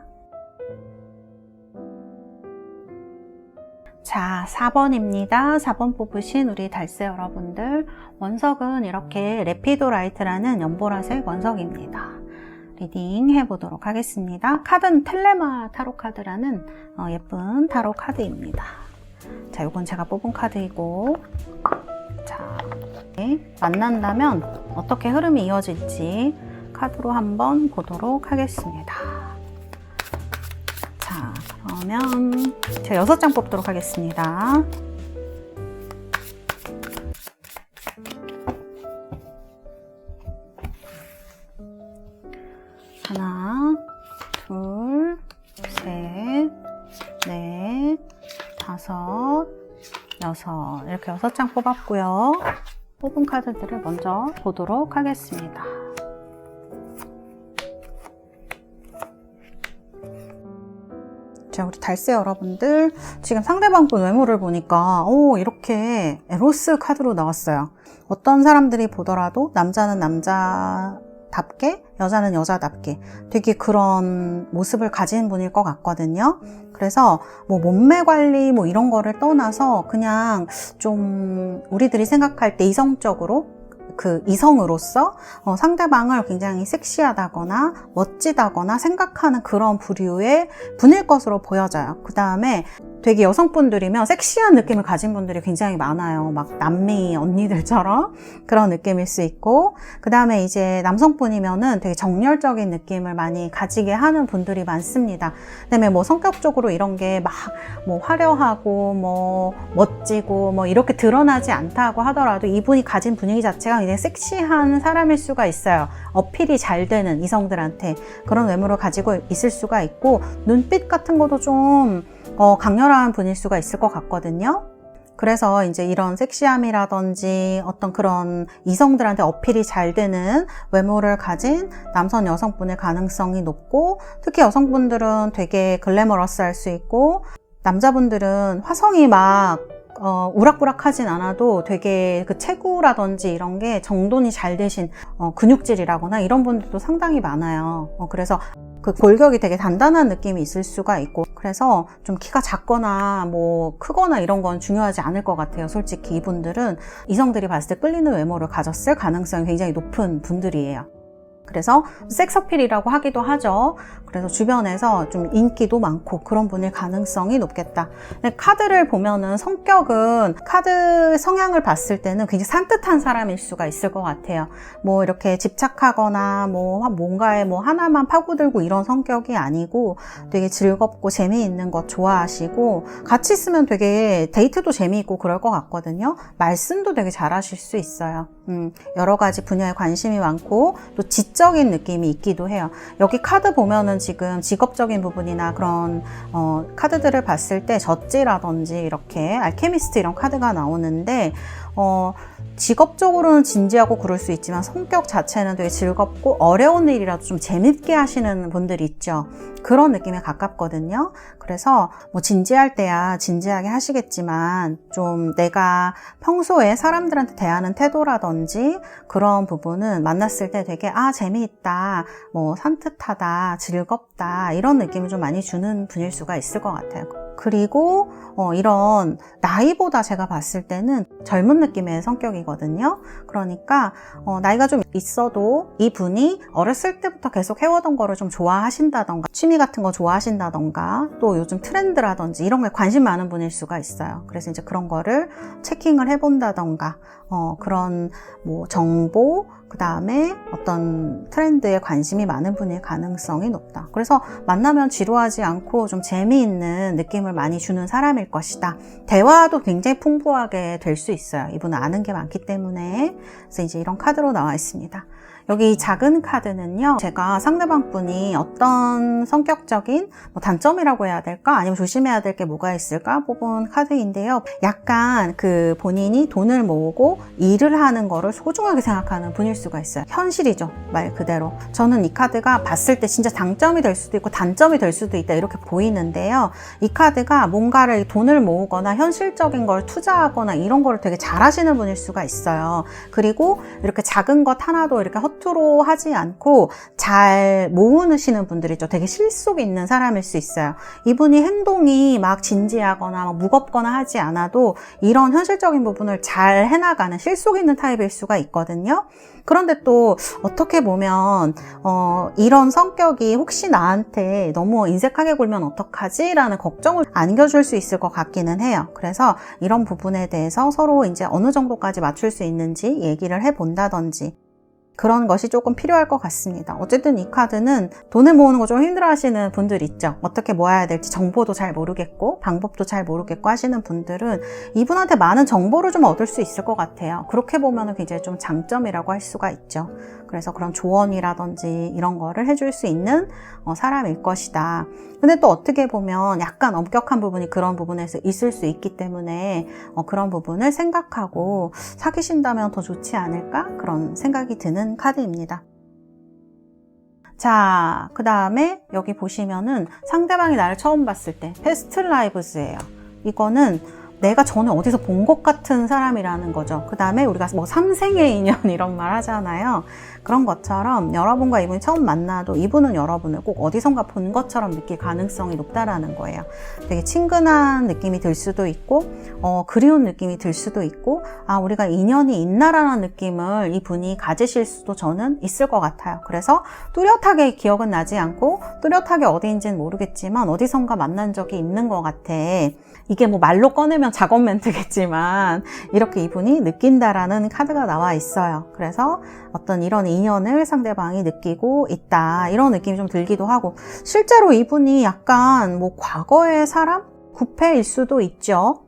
자, 4번입니다. 4번 뽑으신 우리 달세 여러분들, 원석은 이렇게 레피도라이트라는 연보라색 원석입니다. 리딩 해보도록 하겠습니다. 카드는 텔레마 타로 카드라는 예쁜 타로 카드입니다. 자, 이건 제가 뽑은 카드이고, 자, 만난다면 어떻게 흐름이 이어질지 카드로 한번 보도록 하겠습니다. 자, 그러면 제가 6장 뽑도록 하겠습니다. 하나, 둘, 셋, 넷, 다섯, 여섯, 이렇게 6장 뽑았고요. 뽑은 카드들을 먼저 보도록 하겠습니다. 자, 우리 달세 여러분들, 지금 상대방 분 외모를 보니까 이렇게 에로스 카드로 나왔어요. 어떤 사람들이 보더라도 남자는 남자답게, 여자는 여자답게 되게 그런 모습을 가진 분일 것 같거든요. 그래서 몸매 관리 이런 거를 떠나서 그냥 좀 우리들이 생각할 때 이성적으로, 그 이성으로서 상대방을 굉장히 섹시하다거나 멋지다거나 생각하는 그런 부류의 분일 것으로 보여져요. 그 다음에 되게 여성분들이면 섹시한 느낌을 가진 분들이 굉장히 많아요. 막 남미 언니들처럼 그런 느낌일 수 있고, 그 다음에 이제 남성분이면은 되게 정열적인 느낌을 많이 가지게 하는 분들이 많습니다. 그 다음에 성격적으로 이런 게 막 화려하고 멋지고 이렇게 드러나지 않다고 하더라도 이분이 가진 분위기 자체가 굉장히 섹시한 사람일 수가 있어요. 어필이 잘 되는 이성들한테 그런 외모를 가지고 있을 수가 있고, 눈빛 같은 것도 좀 강렬한 분일 수가 있을 것 같거든요. 그래서 이제 이런 섹시함이라든지 어떤 그런 이성들한테 어필이 잘 되는 외모를 가진 남성 여성분일 가능성이 높고, 특히 여성분들은 되게 글래머러스할 수 있고, 남자분들은 화성이 막 우락부락하진 않아도 되게 그 체구라든지 이런 게 정돈이 잘 되신 근육질이라거나 이런 분들도 상당히 많아요. 그래서 그 골격이 되게 단단한 느낌이 있을 수가 있고, 그래서 좀 키가 작거나 뭐 크거나 이런 건 중요하지 않을 것 같아요. 솔직히 이분들은 이성들이 봤을 때 끌리는 외모를 가졌을 가능성이 굉장히 높은 분들이에요. 그래서 섹스어필이라고 하기도 하죠. 그래서 주변에서 좀 인기도 많고 그런 분일 가능성이 높겠다. 근데 카드를 보면은 성격은, 카드 성향을 봤을 때는 굉장히 산뜻한 사람일 수가 있을 것 같아요. 뭐 이렇게 집착하거나 뭐 뭔가에 뭐 하나만 파고들고 이런 성격이 아니고, 되게 즐겁고 재미있는 것 좋아하시고, 같이 있으면 되게 데이트도 재미있고 그럴 것 같거든요. 말씀도 되게 잘하실 수 있어요. 여러 가지 분야에 관심이 많고 또 지적인 느낌이 있기도 해요. 여기 카드 보면은 지금 직업적인 부분이나 그런 카드들을 봤을 때 젖지라든지 이렇게 알케미스트 이런 카드가 나오는데, 직업적으로는 진지하고 그럴 수 있지만 성격 자체는 되게 즐겁고 어려운 일이라도 좀 재밌게 하시는 분들이 있죠. 그런 느낌에 가깝거든요. 그래서 뭐 진지할 때야 진지하게 하시겠지만, 좀 내가 평소에 사람들한테 대하는 태도라든지 그런 부분은 만났을 때 되게 재미있다, 뭐 산뜻하다, 즐겁다 이런 느낌을 좀 많이 주는 분일 수가 있을 것 같아요. 그리고 이런 나이보다 제가 봤을 때는 젊은 느낌의 성격이거든요. 그러니까 나이가 좀 있어도 이분이 어렸을 때부터 계속 해오던 거를 좀 좋아하신다던가, 취미 같은 거 좋아하신다던가, 또 요즘 트렌드라든지 이런 거에 관심 많은 분일 수가 있어요. 그래서 이제 그런 거를 체킹을 해본다던가, 그런 뭐 정보, 그 다음에 어떤 트렌드에 관심이 많은 분일 가능성이 높다. 그래서 만나면 지루하지 않고 좀 재미있는 느낌을 많이 주는 사람일 것이다. 대화도 굉장히 풍부하게 될 수 있어요. 이분은 아는 게 많기 때문에. 그래서 이제 이런 카드로 나와 있습니다. 여기 작은 카드는요, 제가 상대방 분이 어떤 성격적인 단점이라고 해야 될까? 아니면 조심해야 될 게 뭐가 있을까? 뽑은 카드인데요. 약간 그 본인이 돈을 모으고 일을 하는 거를 소중하게 생각하는 분일 수가 있어요. 현실이죠, 말 그대로. 저는 이 카드가 봤을 때 진짜 장점이 될 수도 있고 단점이 될 수도 있다 이렇게 보이는데요. 이 카드가 뭔가를 돈을 모으거나 현실적인 걸 투자하거나 이런 거를 되게 잘 하시는 분일 수가 있어요. 그리고 이렇게 작은 것 하나도 이렇게 허투루 하지 않고 잘 모으시는 분들이죠. 되게 실속 있는 사람일 수 있어요. 이분이 행동이 막 진지하거나 막 무겁거나 하지 않아도 이런 현실적인 부분을 잘 해나가는 실속 있는 타입일 수가 있거든요. 그런데 또 어떻게 보면 이런 성격이 혹시 나한테 너무 인색하게 굴면 어떡하지? 라는 걱정을 안겨줄 수 있을 것 같기는 해요. 그래서 이런 부분에 대해서 서로 이제 어느 정도까지 맞출 수 있는지 얘기를 해본다든지 그런 것이 조금 필요할 것 같습니다. 어쨌든 이 카드는 돈을 모으는 거 좀 힘들어 하시는 분들 있죠. 어떻게 모아야 될지 정보도 잘 모르겠고 방법도 잘 모르겠고 하시는 분들은 이분한테 많은 정보를 좀 얻을 수 있을 것 같아요. 그렇게 보면 굉장히 좀 장점이라고 할 수가 있죠. 그래서 그런 조언이라든지 이런 거를 해줄 수 있는 사람일 것이다. 근데 또 어떻게 보면 약간 엄격한 부분이 그런 부분에서 있을 수 있기 때문에 그런 부분을 생각하고 사귀신다면 더 좋지 않을까? 그런 생각이 드는 카드입니다. 자, 그 다음에 여기 보시면은 상대방이 나를 처음 봤을 때 패스트 라이브즈예요. 이거는 내가 전에 어디서 본 것 같은 사람이라는 거죠. 그 다음에 우리가 뭐 삼생의 인연 이런 말 하잖아요. 그런 것처럼 여러분과 이분이 처음 만나도 이분은 여러분을 꼭 어디선가 본 것처럼 느낄 가능성이 높다라는 거예요. 되게 친근한 느낌이 들 수도 있고 그리운 느낌이 들 수도 있고 우리가 인연이 있나라는 느낌을 이분이 가지실 수도 저는 있을 것 같아요. 그래서 뚜렷하게 기억은 나지 않고 뚜렷하게 어디인지는 모르겠지만 어디선가 만난 적이 있는 것 같아. 이게 뭐 말로 꺼내면 작업 멘트겠지만 이렇게 이분이 느낀다라는 카드가 나와 있어요. 그래서 어떤 이런 인연을 상대방이 느끼고 있다 이런 느낌이 좀 들기도 하고, 실제로 이분이 약간 뭐 과거의 사람? 구패일 수도 있죠.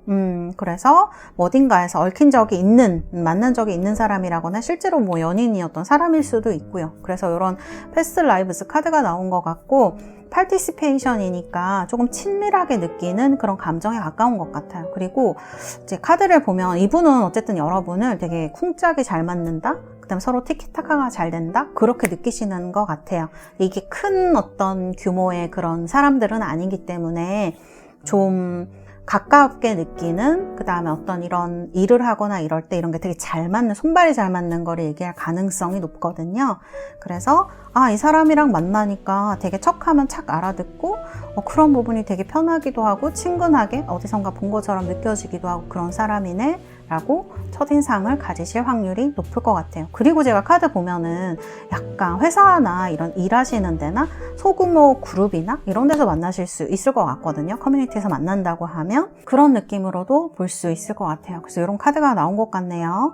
그래서 어딘가에서 얽힌 적이 있는, 만난 적이 있는 사람이라거나 실제로 뭐 연인이었던 사람일 수도 있고요. 그래서 이런 패스트 라이브스 카드가 나온 것 같고, 파티시페이션이니까 조금 친밀하게 느끼는 그런 감정에 가까운 것 같아요. 그리고 이제 카드를 보면 이분은 어쨌든 여러분을 되게 쿵짝이 잘 맞는다? 그 다음에 서로 티키타카가 잘 된다? 그렇게 느끼시는 것 같아요. 이게 큰 어떤 규모의 그런 사람들은 아니기 때문에 좀 가깝게 느끼는, 그 다음에 어떤 이런 일을 하거나 이럴 때 이런 게 되게 잘 맞는, 손발이 잘 맞는 거를 얘기할 가능성이 높거든요. 그래서 이 사람이랑 만나니까 되게 척하면 착 알아듣고 그런 부분이 되게 편하기도 하고 친근하게 어디선가 본 것처럼 느껴지기도 하고 그런 사람이네 라고 첫인상을 가지실 확률이 높을 것 같아요. 그리고 제가 카드 보면은 약간 회사나 이런 일하시는 데나 소규모 그룹이나 이런 데서 만나실 수 있을 것 같거든요. 커뮤니티에서 만난다고 하면 그런 느낌으로도 볼 수 있을 것 같아요. 그래서 이런 카드가 나온 것 같네요.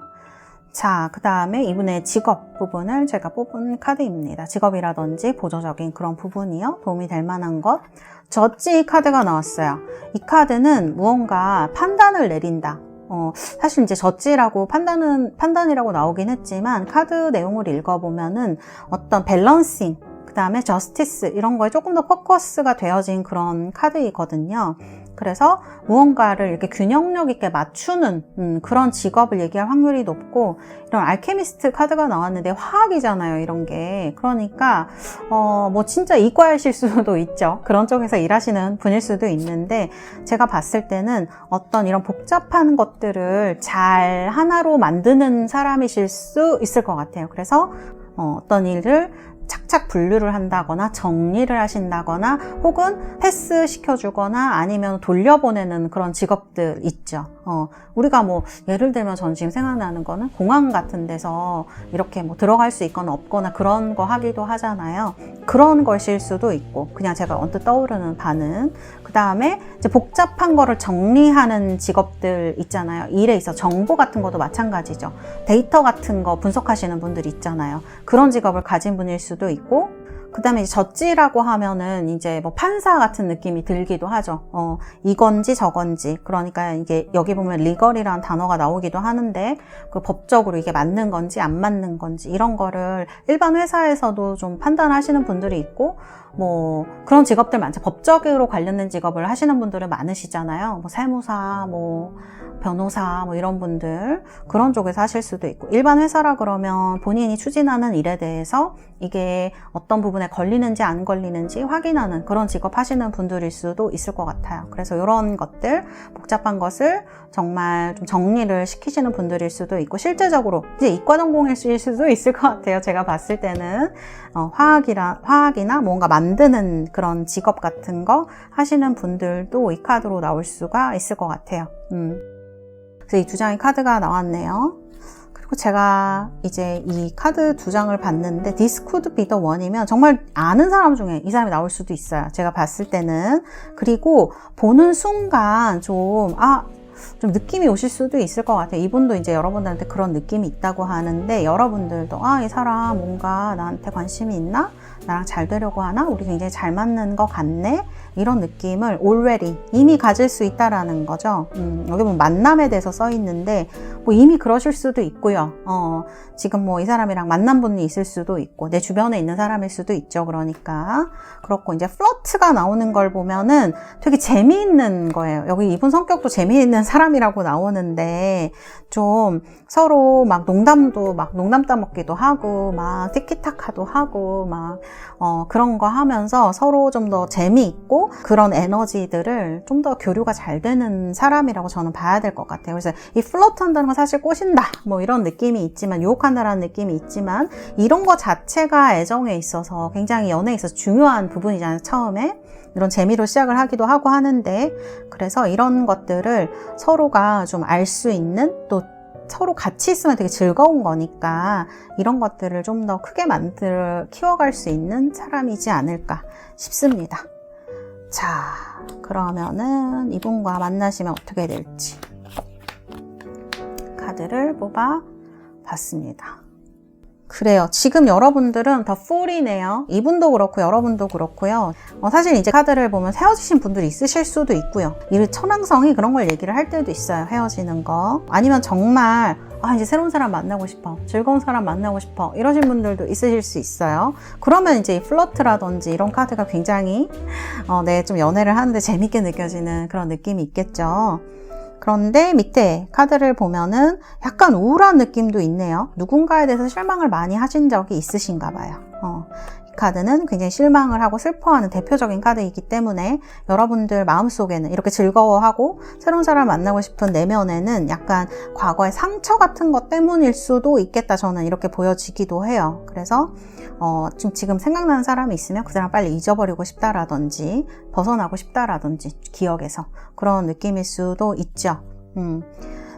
자, 그 다음에 이분의 직업 부분을 제가 뽑은 카드입니다. 직업이라든지 보조적인 그런 부분이요. 도움이 될 만한 것. 저지 카드가 나왔어요. 이 카드는 무언가 판단을 내린다. 사실 이제 저지라고 판단이라고 나오긴 했지만 카드 내용을 읽어보면은 어떤 밸런싱, 그 다음에 저스티스 이런 거에 조금 더 포커스가 되어진 그런 카드이거든요. 그래서 무언가를 이렇게 균형력 있게 맞추는 그런 직업을 얘기할 확률이 높고, 이런 알케미스트 카드가 나왔는데 화학이잖아요, 이런 게. 그러니까 뭐 진짜 이과이실 수도 있죠. 그런 쪽에서 일하시는 분일 수도 있는데, 제가 봤을 때는 어떤 이런 복잡한 것들을 잘 하나로 만드는 사람이실 수 있을 것 같아요. 그래서 어떤 일을 착착 분류를 한다거나 정리를 하신다거나 혹은 패스 시켜주거나 아니면 돌려보내는 그런 직업들 있죠. 우리가 뭐 예를 들면 전 지금 생각나는 거는 공항 같은 데서 이렇게 뭐 들어갈 수 있거나 없거나 그런 거 하기도 하잖아요. 그런 것일 수도 있고, 그냥 제가 언뜻 떠오르는 바는, 그 다음에 이제 복잡한 거를 정리하는 직업들 있잖아요. 일에 있어 정보 같은 것도 마찬가지죠. 데이터 같은 거 분석하시는 분들 있잖아요. 그런 직업을 가진 분일 수도 있고, 그 다음에 저지라고 하면은 이제 뭐 판사 같은 느낌이 들기도 하죠. 이건지 저건지. 그러니까 이게 여기 보면 리걸이라는 단어가 나오기도 하는데, 그 법적으로 이게 맞는 건지 안 맞는 건지 이런 거를 일반 회사에서도 좀 판단하시는 분들이 있고, 뭐 그런 직업들 많죠. 법적으로 관련된 직업을 하시는 분들은 많으시잖아요. 뭐 세무사, 뭐 변호사, 뭐 이런 분들 그런 쪽에서 하실 수도 있고, 일반 회사라 그러면 본인이 추진하는 일에 대해서 이게 어떤 부분에 걸리는지 안 걸리는지 확인하는 그런 직업 하시는 분들일 수도 있을 것 같아요. 그래서 이런 것들, 복잡한 것을 정말 좀 정리를 시키시는 분들일 수도 있고, 실제적으로 이제 이과 전공일 수도 있을 것 같아요. 제가 봤을 때는 화학이나 뭔가 만드는 그런 직업 같은 거 하시는 분들도 이 카드로 나올 수가 있을 것 같아요. 그래서 이 두 장의 카드가 나왔네요. 그리고 제가 이제 이 카드 두 장을 봤는데 This could be the one이면 정말 아는 사람 중에 이 사람이 나올 수도 있어요. 제가 봤을 때는. 그리고 보는 순간 좀 느낌이 오실 수도 있을 것 같아요. 이분도 이제 여러분들한테 그런 느낌이 있다고 하는데, 여러분들도 이 사람 뭔가 나한테 관심이 있나? 나랑 잘 되려고 하나? 우리 굉장히 잘 맞는 것 같네? 이런 느낌을 already 이미 가질 수 있다라는 거죠. 여기 보면 만남에 대해서 써 있는데 뭐 이미 그러실 수도 있고요. 지금 뭐 이 사람이랑 만난 분이 있을 수도 있고 내 주변에 있는 사람일 수도 있죠. 그러니까 그렇고, 이제 플러트가 나오는 걸 보면은 되게 재미있는 거예요. 여기 이분 성격도 재미있는 사람이라고 나오는데, 좀 서로 막 농담 따먹기도 하고 막 티키타카도 하고 막 그런 거 하면서 서로 좀 더 재미있고 그런 에너지들을 좀 더 교류가 잘 되는 사람이라고 저는 봐야 될 것 같아요. 그래서 이 플러트 한다는 건 사실 꼬신다 뭐 이런 느낌이 있지만, 유혹한다라는 느낌이 있지만, 이런 거 자체가 애정에 있어서 굉장히 연애에 있어서 중요한 부분이잖아요. 처음에 이런 재미로 시작을 하기도 하고 하는데, 그래서 이런 것들을 서로가 좀 알 수 있는, 또 서로 같이 있으면 되게 즐거운 거니까 이런 것들을 좀 더 크게 키워갈 수 있는 사람이지 않을까 싶습니다. 자, 그러면은 이분과 만나시면 어떻게 될지 카드를 뽑아 봤습니다. 그래요. 지금 여러분들은 더 풀이네요. 이분도 그렇고 여러분도 그렇고요. 사실 이제 카드를 보면 헤어지신 분들이 있으실 수도 있고요. 이 천왕성이 그런 걸 얘기를 할 때도 있어요. 헤어지는 거. 아니면 정말 이제 새로운 사람 만나고 싶어, 즐거운 사람 만나고 싶어 이러신 분들도 있으실 수 있어요. 그러면 이제 이 플러트라든지 이런 카드가 굉장히 좀 연애를 하는데 재밌게 느껴지는 그런 느낌이 있겠죠. 그런데 밑에 카드를 보면은 약간 우울한 느낌도 있네요. 누군가에 대해서 실망을 많이 하신 적이 있으신가 봐요. 이 카드는 굉장히 실망을 하고 슬퍼하는 대표적인 카드이기 때문에 여러분들 마음속에는 이렇게 즐거워하고 새로운 사람을 만나고 싶은 내면에는 약간 과거의 상처 같은 것 때문일 수도 있겠다, 저는 이렇게 보여지기도 해요. 그래서 지금 생각나는 사람이 있으면 그 사람 빨리 잊어버리고 싶다라든지 벗어나고 싶다라든지 기억에서 그런 느낌일 수도 있죠.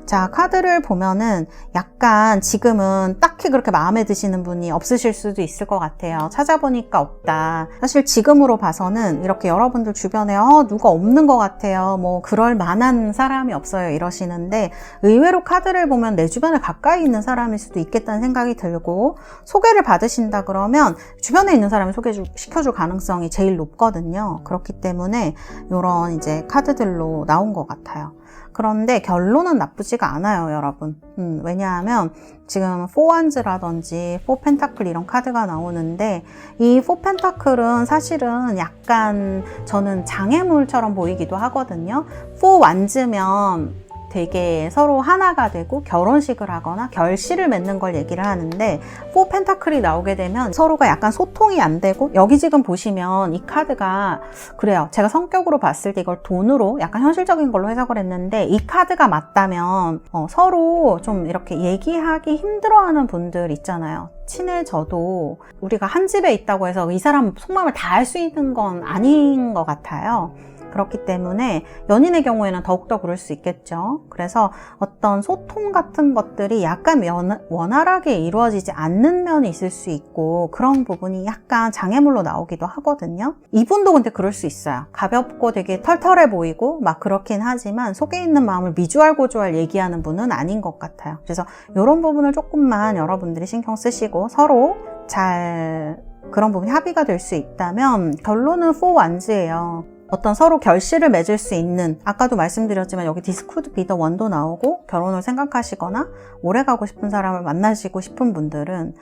자, 카드를 보면은 약간 지금은 딱히 그렇게 마음에 드시는 분이 없으실 수도 있을 것 같아요. 찾아보니까 없다. 사실 지금으로 봐서는 이렇게 여러분들 주변에 누가 없는 것 같아요. 뭐 그럴 만한 사람이 없어요 이러시는데, 의외로 카드를 보면 내 주변에 가까이 있는 사람일 수도 있겠다는 생각이 들고, 소개를 받으신다 그러면 주변에 있는 사람이 소개시켜줄 가능성이 제일 높거든요. 그렇기 때문에 이런 이제 카드들로 나온 것 같아요. 그런데 결론은 나쁘지가 않아요, 여러분. 왜냐하면 지금 4wands라든지 4펜타클 이런 카드가 나오는데, 이 4펜타클은 사실은 약간 저는 장애물처럼 보이기도 하거든요. 4wands면 되게 서로 하나가 되고 결혼식을 하거나 결실을 맺는 걸 얘기를 하는데, 4펜타클이 나오게 되면 서로가 약간 소통이 안 되고, 여기 지금 보시면 이 카드가 그래요. 제가 성격으로 봤을 때 이걸 돈으로 약간 현실적인 걸로 해석을 했는데, 이 카드가 맞다면 서로 좀 이렇게 얘기하기 힘들어하는 분들 있잖아요. 친해져도 우리가 한 집에 있다고 해서 이 사람 속마음을 다 알 수 있는 건 아닌 것 같아요. 그렇기 때문에 연인의 경우에는 더욱더 그럴 수 있겠죠. 그래서 어떤 소통 같은 것들이 약간 원활하게 이루어지지 않는 면이 있을 수 있고, 그런 부분이 약간 장애물로 나오기도 하거든요. 이분도 근데 그럴 수 있어요. 가볍고 되게 털털해 보이고 막 그렇긴 하지만 속에 있는 마음을 미주알고주알 얘기하는 분은 아닌 것 같아요. 그래서 이런 부분을 조금만 여러분들이 신경 쓰시고 서로 잘 그런 부분이 합의가 될 수 있다면, 결론은 4wands예요. 어떤 서로 결실을 맺을 수 있는, 아까도 말씀드렸지만 여기 This could be the one도 나오고, 결혼을 생각하시거나 오래 가고 싶은 사람을 만나시고 싶은 분들은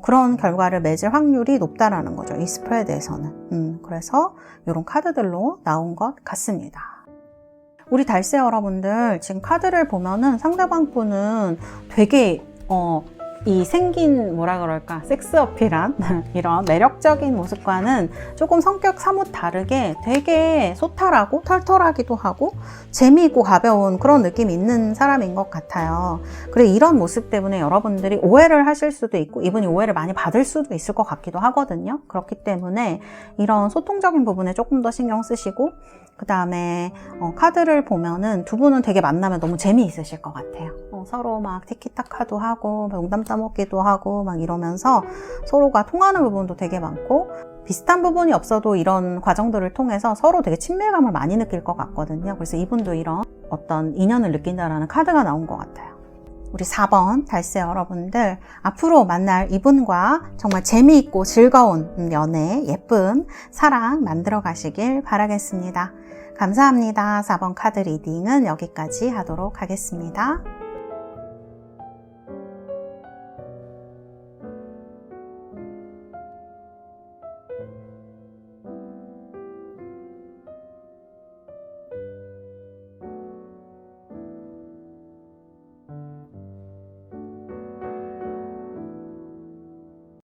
그런 결과를 맺을 확률이 높다라는 거죠, 이 스프레드에서는. 그래서 이런 카드들로 나온 것 같습니다. 우리 달세 여러분들, 지금 카드를 보면은 상대방 분은 되게 이 생긴 뭐라 그럴까, 섹스 어필한 이런 매력적인 모습과는 조금 성격 사뭇 다르게 되게 소탈하고 털털하기도 하고 재미있고 가벼운 그런 느낌이 있는 사람인 것 같아요. 그리고 이런 모습 때문에 여러분들이 오해를 하실 수도 있고, 이분이 오해를 많이 받을 수도 있을 것 같기도 하거든요. 그렇기 때문에 이런 소통적인 부분에 조금 더 신경 쓰시고, 그 다음에 카드를 보면은 두 분은 되게 만나면 너무 재미있으실 것 같아요. 서로 막 티키타카도 하고 농담 따먹기도 하고 막 이러면서 서로가 통하는 부분도 되게 많고, 비슷한 부분이 없어도 이런 과정들을 통해서 서로 되게 친밀감을 많이 느낄 것 같거든요. 그래서 이분도 이런 어떤 인연을 느낀다라는 카드가 나온 것 같아요. 우리 4번 달세 여러분들, 앞으로 만날 이분과 정말 재미있고 즐거운 연애, 예쁜 사랑 만들어 가시길 바라겠습니다. 감사합니다. 4번 카드 리딩은 여기까지 하도록 하겠습니다.